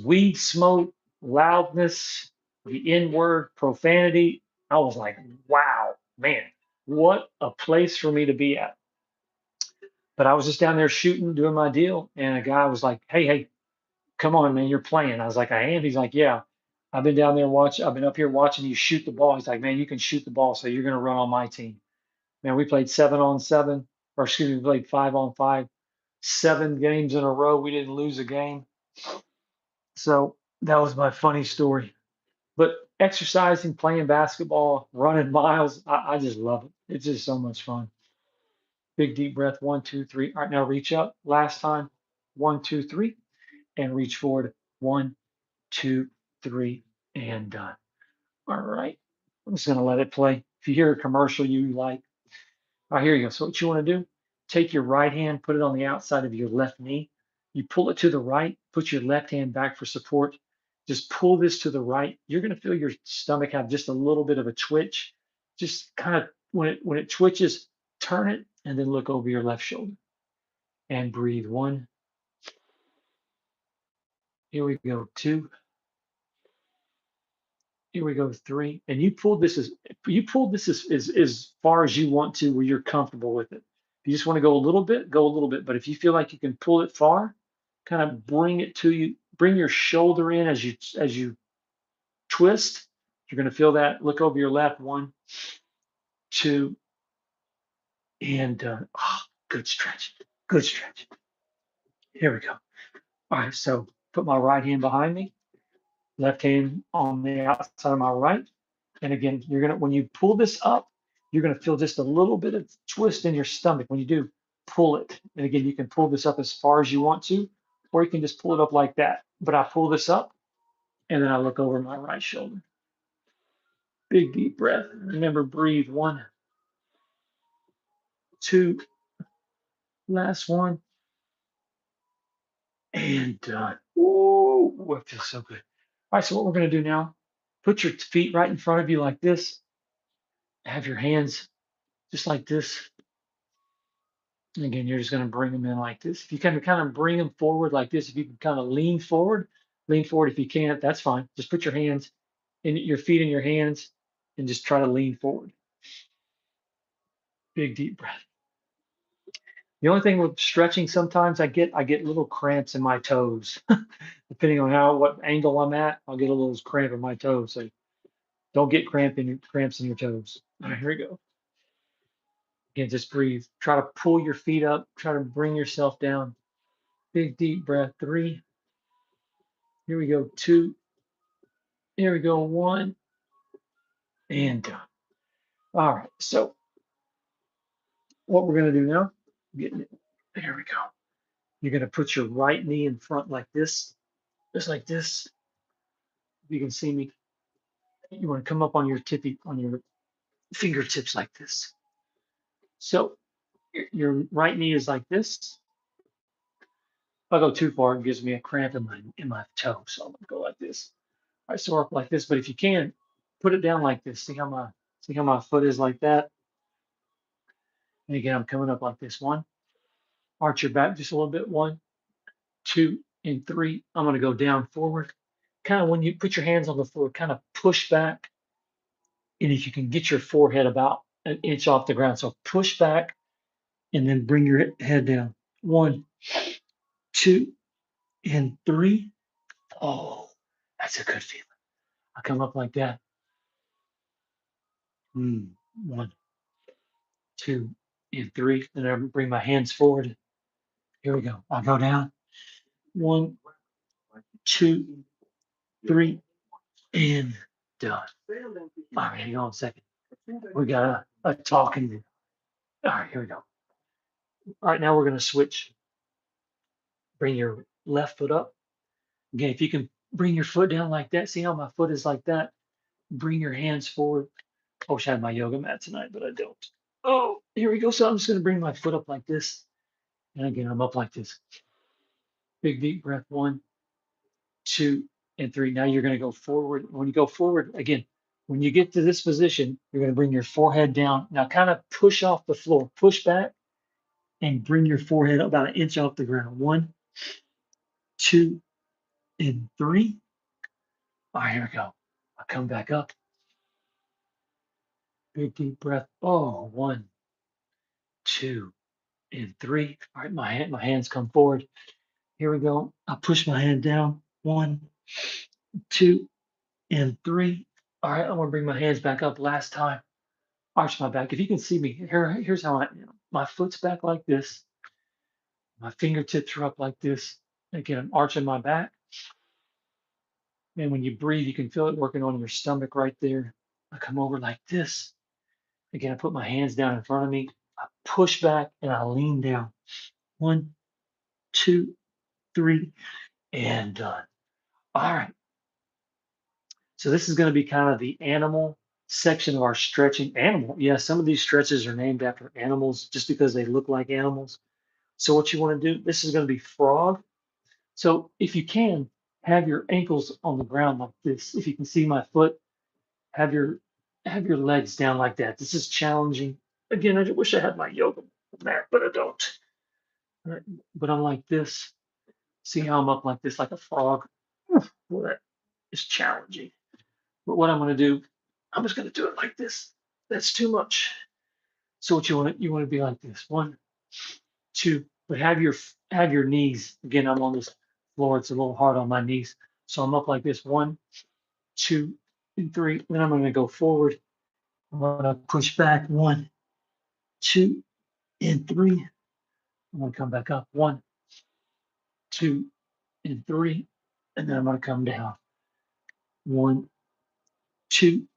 weed smoke, loudness, the N word, profanity. I was like, wow, man, what a place for me to be at. But I was just down there shooting, doing my deal, and a guy was like, hey, come on, man, you're playing. I was like, I am. He's like, yeah. I've been up here watching you shoot the ball. He's like, man, you can shoot the ball, so you're gonna run on my team. Man, we played 7-on-7, or excuse me, we played 5-on-5, 7 games in a row. We didn't lose a game. So that was my funny story. But exercising, playing basketball, running miles, I just love it. It's just so much fun. Big deep breath. 1, 2, 3. All right, now reach up. Last time. 1, 2, 3. And reach forward. 1, 2, 3. And done. All right. I'm just going to let it play. If you hear a commercial you like, All right, here you go. So what you want to do, take your right hand, put it on the outside of your left knee. You pull it to the right, put your left hand back for support. Just pull this to the right. You're going to feel your stomach have just a little bit of a twitch. Just kind of when it twitches, turn it and then look over your left shoulder and breathe. One. Here we go. Two. Here we go. Three. And you pulled this as far as you want to, where you're comfortable with it. If you just want to go a little bit, go a little bit. But if you feel like you can pull it far, kind of bring it to you. Bring your shoulder in as you twist. You're going to feel that. Look over your left. One, two, and done. Oh, good stretch. Good stretch. Here we go. All right. So put my right hand behind me. Left hand on the outside of my right. And again, when you pull this up, you're gonna feel just a little bit of twist in your stomach. When you do, pull it. And again, you can pull this up as far as you want to, or you can just pull it up like that. But I pull this up and then I look over my right shoulder. Big deep breath. Remember, breathe. One, two, last one, and done. Ooh, it feels so good. All right, so what we're gonna do now, put your feet right in front of you like this. Have your hands just like this. And again, you're just going to bring them in like this. If you can kind of bring them forward like this, if you can kind of lean forward. If you can't, that's fine. Just put your hands in your feet in your hands and just try to lean forward. Big deep breath. The only thing with stretching, sometimes I get little cramps in my toes. Depending on what angle I'm at, I'll get a little cramp in my toes. So don't get cramps in your toes. All right, here we go. Again, just breathe. Try to pull your feet up. Try to bring yourself down. Big deep breath. Three. Here we go. Two. Here we go. One. And done. All right. So what we're going to do now, getting it. There we go. You're going to put your right knee in front like this, just like this. If you can see me, you want to come up on your fingertips like this. So your right knee is like this. If I go too far, it gives me a cramp in my toe. So I'm going to go like this. I sore up like this, but if you can, put it down like this. See how my foot is like that. And again, I'm coming up like this. One, arch your back just a little bit. One, two, and three. I'm going to go down forward. Kind of when you put your hands on the floor, kind of push back. And if you can get your forehead about an inch off the ground. So push back and then bring your head down. One, two, and three. Oh, that's a good feeling. I come up like that. One, two, and three. And I bring my hands forward. Here we go. I'll go down. One, two, three, and done. All right, hang on a second. We got a talking. All right, here we go. All right, now we're going to switch. Bring your left foot up. Again, if you can bring your foot down like that, see how my foot is like that? Bring your hands forward. I wish I had my yoga mat tonight, but I don't. Oh, here we go. So I'm just going to bring my foot up like this. And again, I'm up like this. Big deep breath. One, two, and three. Now you're going to go forward. When you go forward, again, when you get to this position, you're going to bring your forehead down. Now kind of push off the floor, push back, and bring your forehead about an inch off the ground. One, two, and three. All right, here we go. I'll come back up. Big deep breath. Oh, one, two, and three. All right, my hands come forward. Here we go. I push my hand down. One, two, and three. All right, I'm gonna bring my hands back up. Last time. Arch my back. If you can see me, here's how my foot's back like this. My fingertips are up like this. Again, I'm arching my back. And when you breathe, you can feel it working on your stomach right there. I come over like this. Again, I put my hands down in front of me. I push back and I lean down. One, two, three, and done. All right. So this is going to be kind of the animal section of our stretching animal. Yeah, some of these stretches are named after animals just because they look like animals. So what you want to do, this is going to be frog. So if you can, have your ankles on the ground like this. If you can see my foot, have your have your legs down like that. This is challenging. Again, I wish I had my yoga mat, but I don't. All right, but I'm like this. See how I'm up like this, like a frog? Well, that is challenging. But what I'm going to do, I'm just going to do it like this. That's too much. So what you want to be like this. One, two, but have your knees. Again, I'm on this floor. It's a little hard on my knees. So I'm up like this. One, two, and three. Then I'm going to go forward. I'm going to push back. One, two, and three. I'm going to come back up. One, two, and three. And then I'm going to come down. One, two,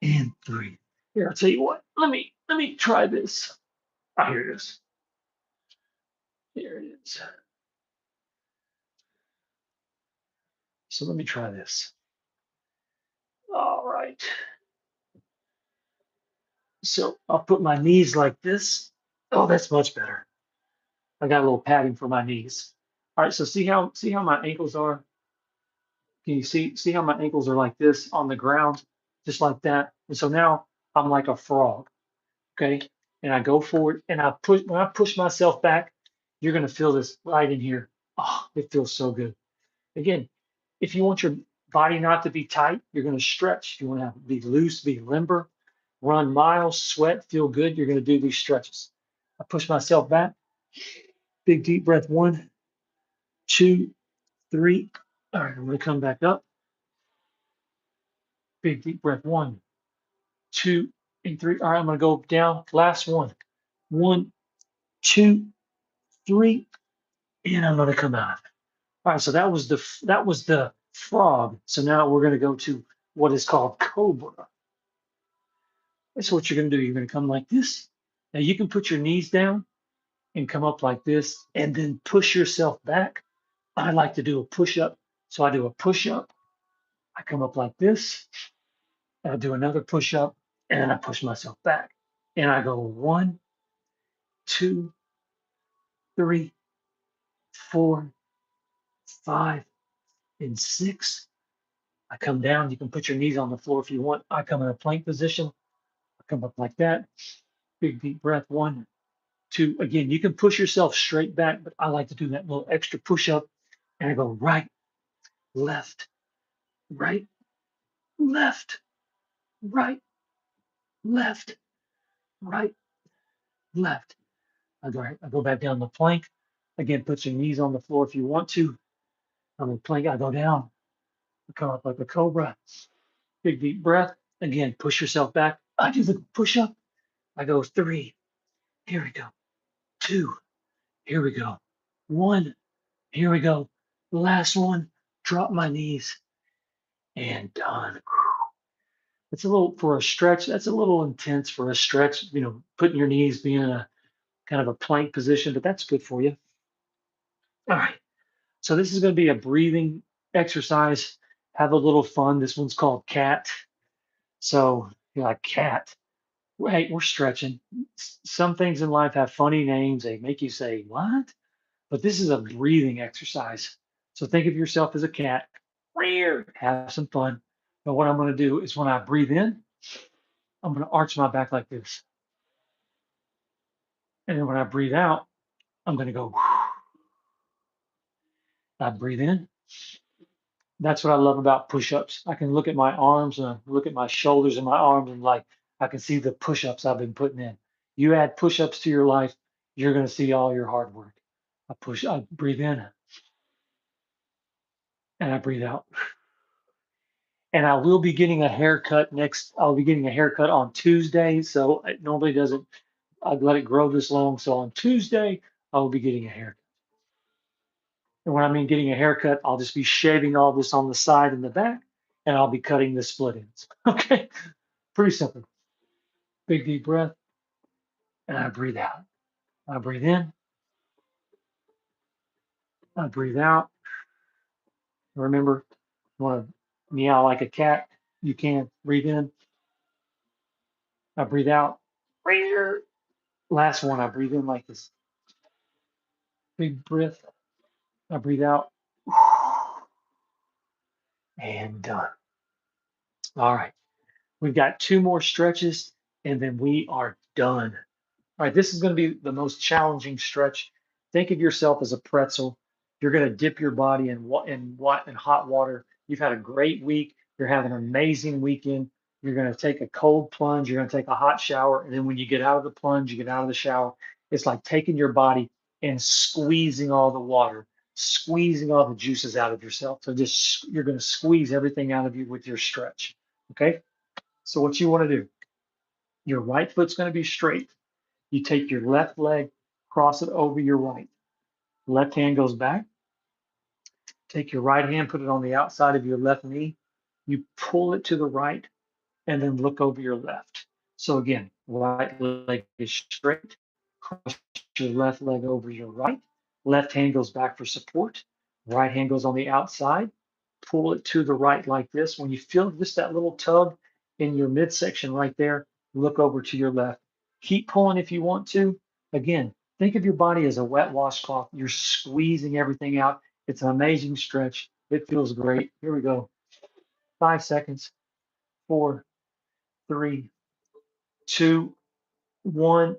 and three. Here, I'll tell you what. Let me try this. Ah, here it is. Here it is. So let me try this. All right. So I'll put my knees like this. Oh, that's much better. I got a little padding for my knees. All right, so see how my ankles are? Can you see how my ankles are like this on the ground, just like that? And so now I'm like a frog, okay? And I go forward and I push when I push myself back, you're gonna feel this right in here. Oh, it feels so good. Again, if you want your body not to be tight, you're gonna stretch. You want to be loose, be limber, run miles, sweat, feel good. You're gonna do these stretches. I push myself back. Big deep breath. One, two, three. All right, I'm going to come back up. Big deep breath. One, two, and three. All right, I'm going to go down. Last one. One, two, three, and I'm going to come out. All right, so that was the frog. So now we're going to go to what is called cobra. That's what you're going to do. You're going to come like this. Now you can put your knees down and come up like this, and then push yourself back. I like to do a push up. So I do a push up. I come up like this. And I do another push up and I push myself back. And I go one, two, three, four, five, and six. I come down. You can put your knees on the floor if you want. I come in a plank position. I come up like that. Big deep breath. One, two. Again, you can push yourself straight back, but I like to do that little extra push up. And I go right, left, right, left, right, left, right, left. I go back down the plank. Again, put your knees on the floor if you want to. I'm in plank. I go down. I come up like a cobra. Big deep breath. Again, push yourself back. I do the push up. I go three. Here we go. Two. Here we go. One. Here we go. The last one. Drop my knees and done. It's a little for a stretch. That's a little intense for a stretch. Putting your knees being in a kind of a plank position, but that's good for you. All right. So this is going to be a breathing exercise. Have a little fun. This one's called cat. So you're like cat. Hey, we're stretching. Some things in life have funny names. They make you say, what? But this is a breathing exercise. So think of yourself as a cat. Have some fun. But what I'm going to do is when I breathe in, I'm going to arch my back like this. And then when I breathe out, I'm going to go. I breathe in. That's what I love about push-ups. I can look at my arms and I look at my shoulders and my arms and like I can see the push-ups I've been putting in. You add push-ups to your life, you're going to see all your hard work. I breathe in and I breathe out. And I will be getting a haircut next. I'll be getting a haircut on Tuesday. So it normally doesn't, I'd let it grow this long. So on Tuesday, I will be getting a haircut. And when I mean getting a haircut, I'll just be shaving all this on the side and the back, and I'll be cutting the split ends. Okay. Pretty simple. Big deep breath, and I breathe out. I breathe in, I breathe out. Remember, you want to meow like a cat, you can breathe in, I breathe out. Last one, I breathe in like this. Big breath. I breathe out. And done. All right. We've got two more stretches and then we are done. All right, this is going to be the most challenging stretch. Think of yourself as a pretzel. You're going to dip your body in hot water. You've had a great week. You're having an amazing weekend. You're going to take a cold plunge. You're going to take a hot shower. And then when you get out of the plunge, you get out of the shower. It's like taking your body and squeezing all the water, squeezing all the juices out of yourself. So just you're going to squeeze everything out of you with your stretch. Okay. So what you want to do, your right foot's going to be straight. You take your left leg, cross it over your right. Left hand goes back. Take your right hand, put it on the outside of your left knee. You pull it to the right and then look over your left. So again, right leg is straight. Cross your left leg over your right. Left hand goes back for support. Right hand goes on the outside. Pull it to the right like this. When you feel just that little tug in your midsection right there, look over to your left. Keep pulling if you want to. Again, think of your body as a wet washcloth. You're squeezing everything out. It's an amazing stretch. It feels great. Here we go. 5 seconds. 4, 3, 2, 1.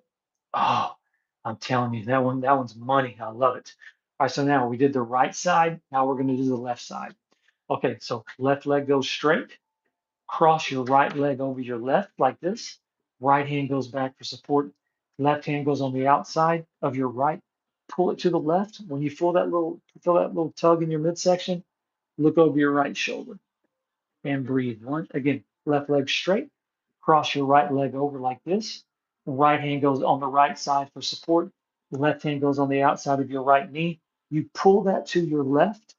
Oh, I'm telling you, that one's money. I love it. All right, so now we did the right side. Now we're going to do the left side. Okay, so left leg goes straight. Cross your right leg over your left like this. Right hand goes back for support. Left hand goes on the outside of your right. Pull it to the left. When you feel that little tug in your midsection, look over your right shoulder and breathe. One again, left leg straight. Cross your right leg over like this. Right hand goes on the right side for support. Left hand goes on the outside of your right knee. You pull that to your left.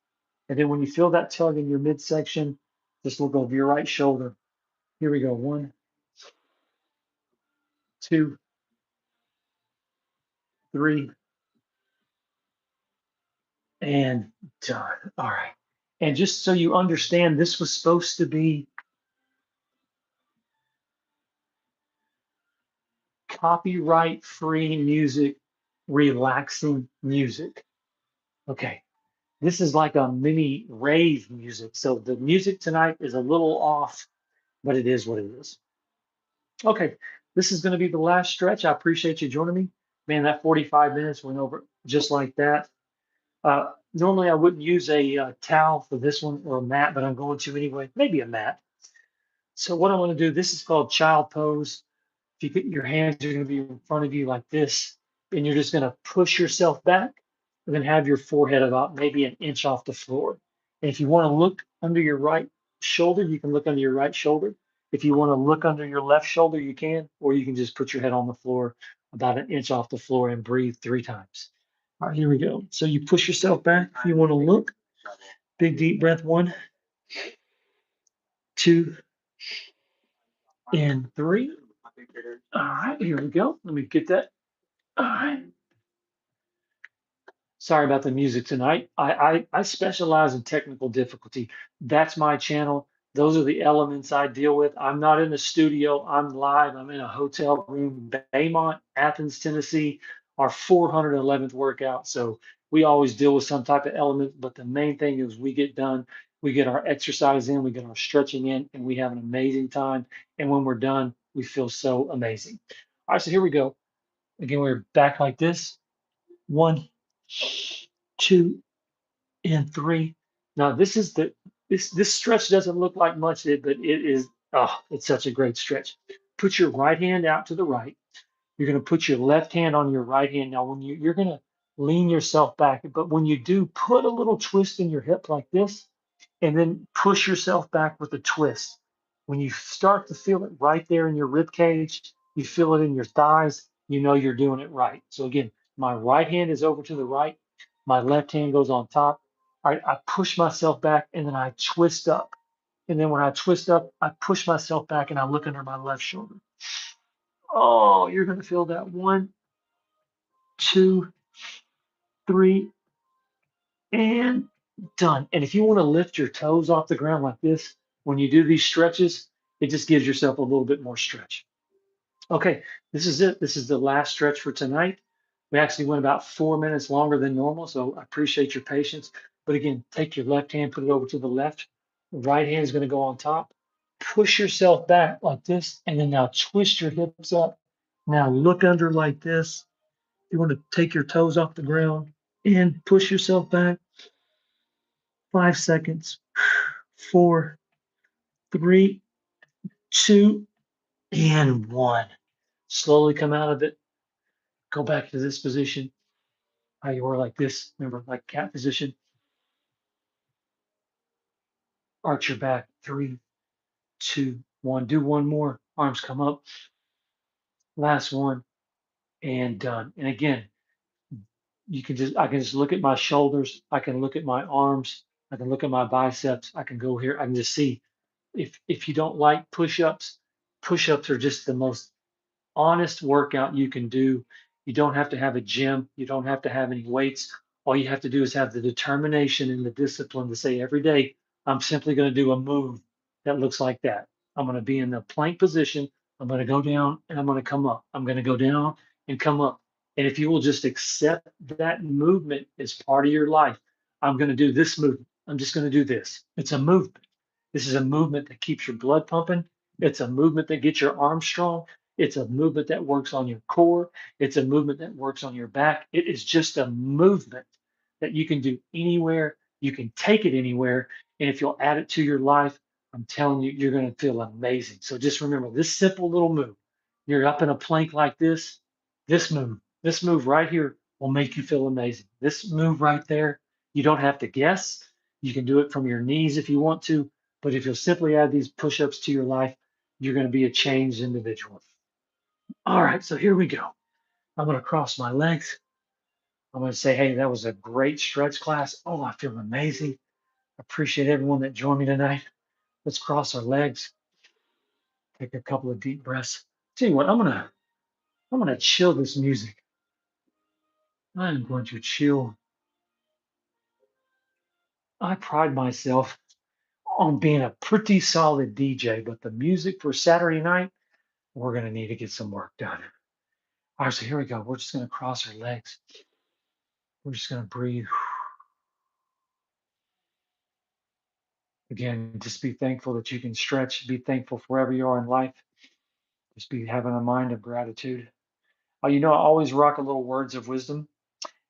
And then when you feel that tug in your midsection, just look over your right shoulder. Here we go. 1, 2, 3, and done. All right. And just so you understand, this was supposed to be copyright free music, relaxing music. Okay. This is like a mini rave music. So the music tonight is a little off, but it is what it is. Okay. This is going to be the last stretch. I appreciate you joining me. Man, that 45 minutes went over just like that. Normally, I wouldn't use a towel for this one or a mat, but I'm going to anyway. Maybe a mat. So what I'm going to do, this is called child pose. If you get your hands are going to be in front of you like this, and you're just going to push yourself back and then have your forehead about maybe an inch off the floor. And if you want to look under your right shoulder, you can look under your right shoulder. If you want to look under your left shoulder, you can, or you can just put your head on the floor about an inch off the floor and breathe 3 times. All right, here we go. So you push yourself back. If you want to look, big deep breath. 1, 2, and 3. All right, here we go. Let me get that. All right. Sorry about the music tonight. I specialize in technical difficulty. That's my channel. Those are the elements I deal with. I'm not in the studio. I'm live. I'm in a hotel room, Baymont, Athens, Tennessee, our 411th workout. So we always deal with some type of element, but the main thing is we get done, we get our exercise in, we get our stretching in, and we have an amazing time. And when we're done, we feel so amazing. All right, so here we go. Again, we're back like this. 1, 2, and 3. Now this stretch doesn't look like much, but it is it's such a great stretch. Put your right hand out to the right. You're going to put your left hand on your right hand. Now when you're going to lean yourself back, but when you do, put a little twist in your hip like this and then push yourself back with a twist. When you start to feel it right there in your rib cage, you feel it in your thighs, you know you're doing it right. So again, my right hand is over to the right, my left hand goes on top. I push myself back and then I twist up. And then when I twist up, I push myself back and I look under my left shoulder. Oh, you're going to feel that. 1, 2, 3, and done. And if you want to lift your toes off the ground like this, when you do these stretches, it just gives yourself a little bit more stretch. Okay, this is it. This is the last stretch for tonight. We actually went about 4 minutes longer than normal, so I appreciate your patience. But again, take your left hand, put it over to the left. The right hand is going to go on top. Push yourself back like this, and then now twist your hips up. Now look under like this. You want to take your toes off the ground and push yourself back. 5 seconds. Four, three, two, and one. Slowly come out of it. Go back to this position. How you were like this. Remember, like cat position. Arch your back. Three, two, one. Do one more. Arms come up. Last one and done. And again, I can just look at my shoulders. I can look at my arms. I can look at my biceps. I can go here. I can just see if you don't like push-ups, push-ups are just the most honest workout you can do. You don't have to have a gym. You don't have to have any weights. All you have to do is have the determination and the discipline to say every day, I'm simply going to do a move that looks like that. I'm going to be in the plank position. I'm going to go down and I'm going to come up. I'm going to go down and come up. And if you will just accept that movement as part of your life, I'm going to do this movement. I'm just going to do this. It's a movement. This is a movement that keeps your blood pumping. It's a movement that gets your arms strong. It's a movement that works on your core. It's a movement that works on your back. It is just a movement that you can do anywhere. You can take it anywhere. And if you'll add it to your life, I'm telling you, you're going to feel amazing. So just remember this simple little move. You're up in a plank like this. This move right here will make you feel amazing. This move right there, you don't have to guess. You can do it from your knees if you want to. But if you'll simply add these push ups to your life, you're going to be a changed individual. All right, so here we go. I'm going to cross my legs. I'm going to say, hey, that was a great stretch class. Oh, I feel amazing. Appreciate everyone that joined me tonight. Let's cross our legs. Take a couple of deep breaths. Tell you what, I'm gonna chill this music. I am going to chill. I pride myself on being a pretty solid DJ, but the music for Saturday night, we're gonna need to get some work done. All right, so here we go. We're just gonna cross our legs. We're just gonna breathe. Again, just be thankful that you can stretch. Be thankful for wherever you are in life. Just be having a mind of gratitude. I always rock a little words of wisdom.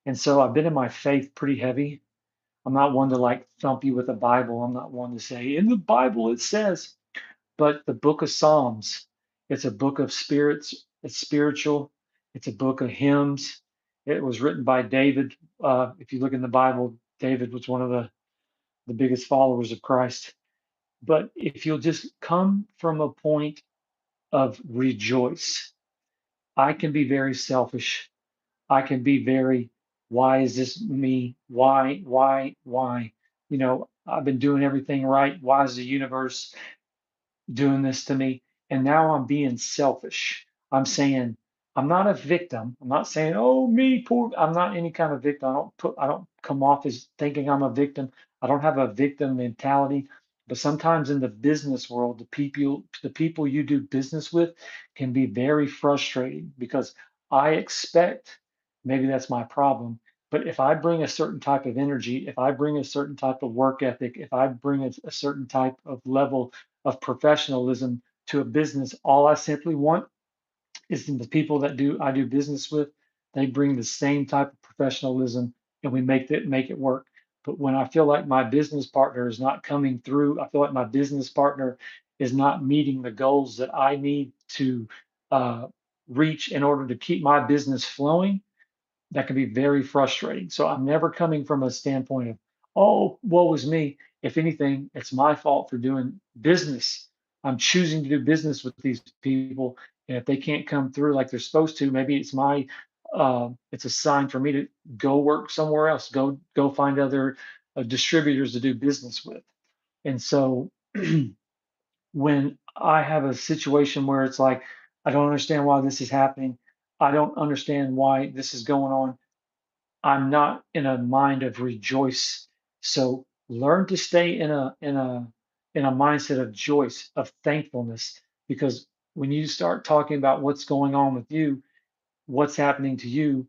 And so I've been in my faith pretty heavy. I'm not one to like thump you with a Bible. I'm not one to say, in the Bible it says, but the book of Psalms, it's a book of spirits, it's spiritual, it's a book of hymns. It was written by David. If you look in the Bible, David was one of the biggest followers of Christ. But if you'll just come from a point of rejoice, I can be very selfish. I can be very, why is this me? Why? I've been doing everything right. Why is the universe doing this to me? And now I'm being selfish. I'm saying, I'm not a victim. I'm not saying, oh, me, poor. I'm not any kind of victim. I don't come off as thinking I'm a victim. I don't have a victim mentality. But sometimes in the business world, the people you do business with can be very frustrating because I expect, maybe that's my problem, but if I bring a certain type of energy, if I bring a certain type of work ethic, if I bring a certain type of level of professionalism to a business. All I simply want is the people that I do business with, they bring the same type of professionalism and we make it work. But when I feel like my business partner is not coming through, I feel like my business partner is not meeting the goals that I need to uh, reach in order to keep my business flowing, that can be very frustrating. So I'm never coming from a standpoint of, oh, woe is me. If anything, it's my fault for doing business. I'm choosing to do business with these people. And if they can't come through like they're supposed to, maybe it's a sign for me to go work somewhere else, go find other distributors to do business with. And so when I have a situation where it's like, I don't understand why this is happening. I don't understand why this is going on. I'm not in a mind of rejoice. So learn to stay in a mindset of joy, of thankfulness, because when you start talking about what's going on with you, what's happening to you,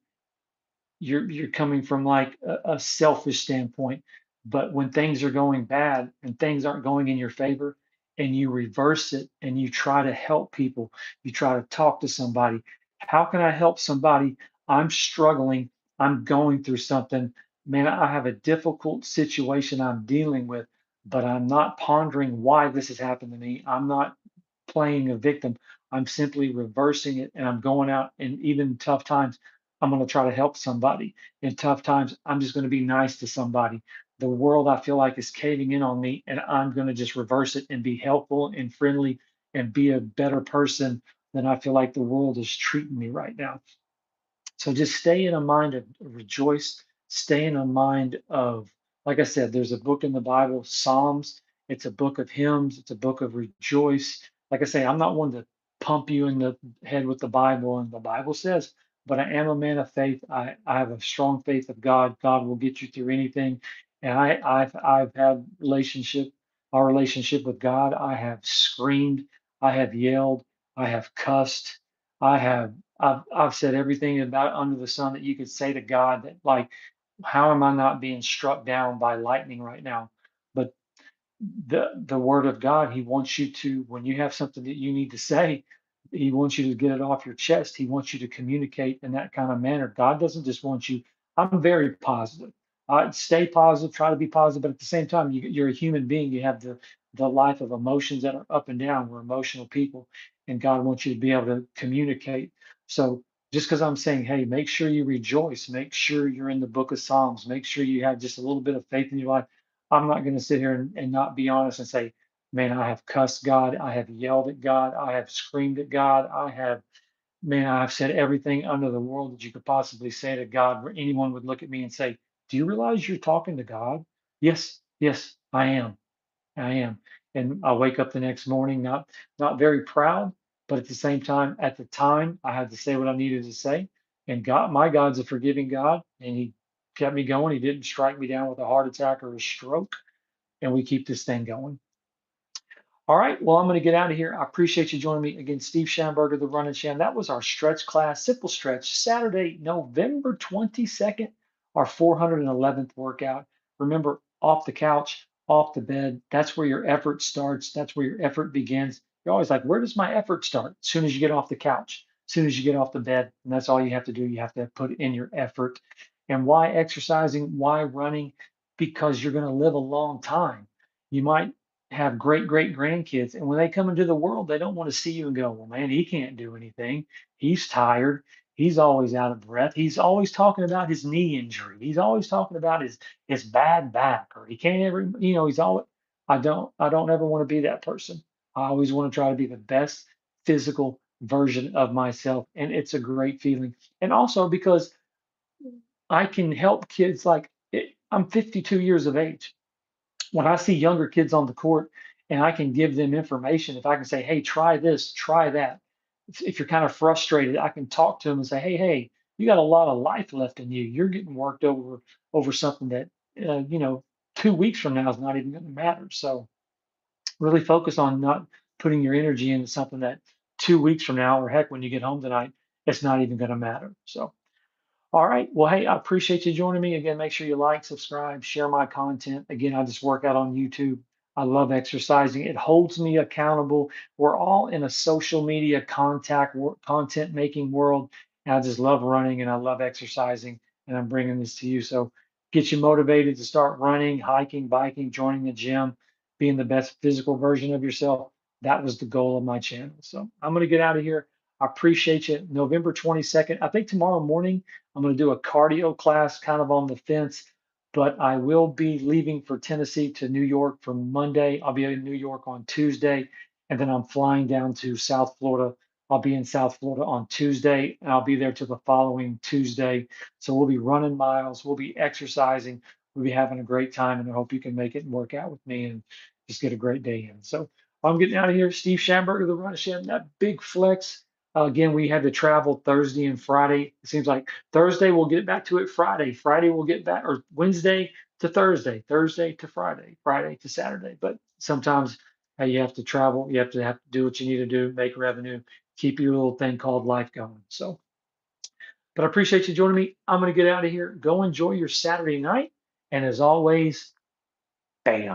you're coming from like a selfish standpoint. But when things are going bad and things aren't going in your favor, and you reverse it and you try to help people, you try to talk to somebody. How can I help somebody? I'm struggling. I'm going through something. Man, I have a difficult situation I'm dealing with, but I'm not pondering why this has happened to me. I'm not playing a victim. I'm simply reversing it, and I'm going out, and even in tough times, I'm going to try to help somebody. In tough times, I'm just going to be nice to somebody. The world, I feel like, is caving in on me, and I'm going to just reverse it and be helpful and friendly and be a better person than I feel like the world is treating me right now. So just stay in a mind of rejoice, stay in a mind of, like I said, there's a book in the Bible, Psalms. It's a book of hymns, it's a book of rejoice. Like I say, I'm not one to pump you in the head with the Bible, and the Bible says, but I am a man of faith. I have a strong faith of God. God will get you through anything. And I've had our relationship with God. I have screamed, I have yelled, I have cussed, I have I've said everything about under the sun that you could say to God, that like, how am I not being struck down by lightning right now? But the word of God, he wants you to, when you have something that you need to say, he wants you to get it off your chest. He wants you to communicate in that kind of manner. God doesn't just want you. I'm very positive. Stay positive, try to be positive, but at the same time, you're a human being. You have the life of emotions that are up and down. We're emotional people, and God wants you to be able to communicate. So just because I'm saying, hey, make sure you rejoice, make sure you're in the book of Psalms, make sure you have just a little bit of faith in your life. I'm not going to sit here and not be honest and say, man, I have cussed God. I have yelled at God. I have screamed at God. Man, I've said everything under the world that you could possibly say to God, where anyone would look at me and say, do you realize you're talking to God? Yes, yes, I am. I am. And I wake up the next morning, not very proud, but at the same time, at the time, I had to say what I needed to say. And God, my God's a forgiving God, and He kept me going. He didn't strike me down with a heart attack or a stroke, and we keep this thing going. All right, well, I'm going to get out of here. I appreciate you joining me again, Steve Schamberger, the Run and Sham. That was our stretch class, simple stretch, Saturday, November 22nd, our 411th workout. Remember, off the couch, off the bed. That's where your effort starts. That's where your effort begins. You're always like, where does my effort start? As soon as you get off the couch, as soon as you get off the bed, and that's all you have to do. You have to put in your effort. And why exercising? Why running? Because you're going to live a long time. You might have great grandkids, and when they come into the world, they don't want to see you and go, well, man, he can't do anything. He's tired. He's always out of breath. He's always talking about his knee injury. He's always talking about his bad back, or he can't ever, he's always. I don't ever want to be that person. I always want to try to be the best physical version of myself, and it's a great feeling. And also because I can help kids. Like I'm 52 years of age. When I see younger kids on the court and I can give them information, if I can say, hey, try this, try that. If you're kind of frustrated, I can talk to them and say, hey, you got a lot of life left in you. You're getting worked over something that, uh, you know, 2 weeks from now is not even going to matter. So really focus on not putting your energy into something that 2 weeks from now, or heck, when you get home tonight, it's not even going to matter. So all right. Well, hey, I appreciate you joining me. Again, make sure you like, subscribe, share my content. Again, I just work out on YouTube. I love exercising. It holds me accountable. We're all in a social media content making world. And I just love running and I love exercising. And I'm bringing this to you. So get you motivated to start running, hiking, biking, joining the gym, being the best physical version of yourself. That was the goal of my channel. So I'm going to get out of here. I appreciate you. November 22nd. I think tomorrow morning, I'm going to do a cardio class kind of on the fence, but I will be leaving for Tennessee to New York for Monday. I'll be in New York on Tuesday, and then I'm flying down to South Florida. I'll be in South Florida on Tuesday, and I'll be there till the following Tuesday. So we'll be running miles, we'll be exercising, we'll be having a great time, and I hope you can make it and work out with me and just get a great day in. So I'm getting out of here. Steve Schamberger, the Run Sham, that big flex. Again, we had to travel Thursday and Friday. It seems like Thursday we'll get back to it Friday. Friday we'll get back, or Wednesday to Thursday, Thursday to Friday, Friday to Saturday. But sometimes Hey, you have to travel. You have to do what you need to do, make revenue, keep your little thing called life going. So, but I appreciate you joining me. I'm going to get out of here. Go enjoy your Saturday night. And as always, bam.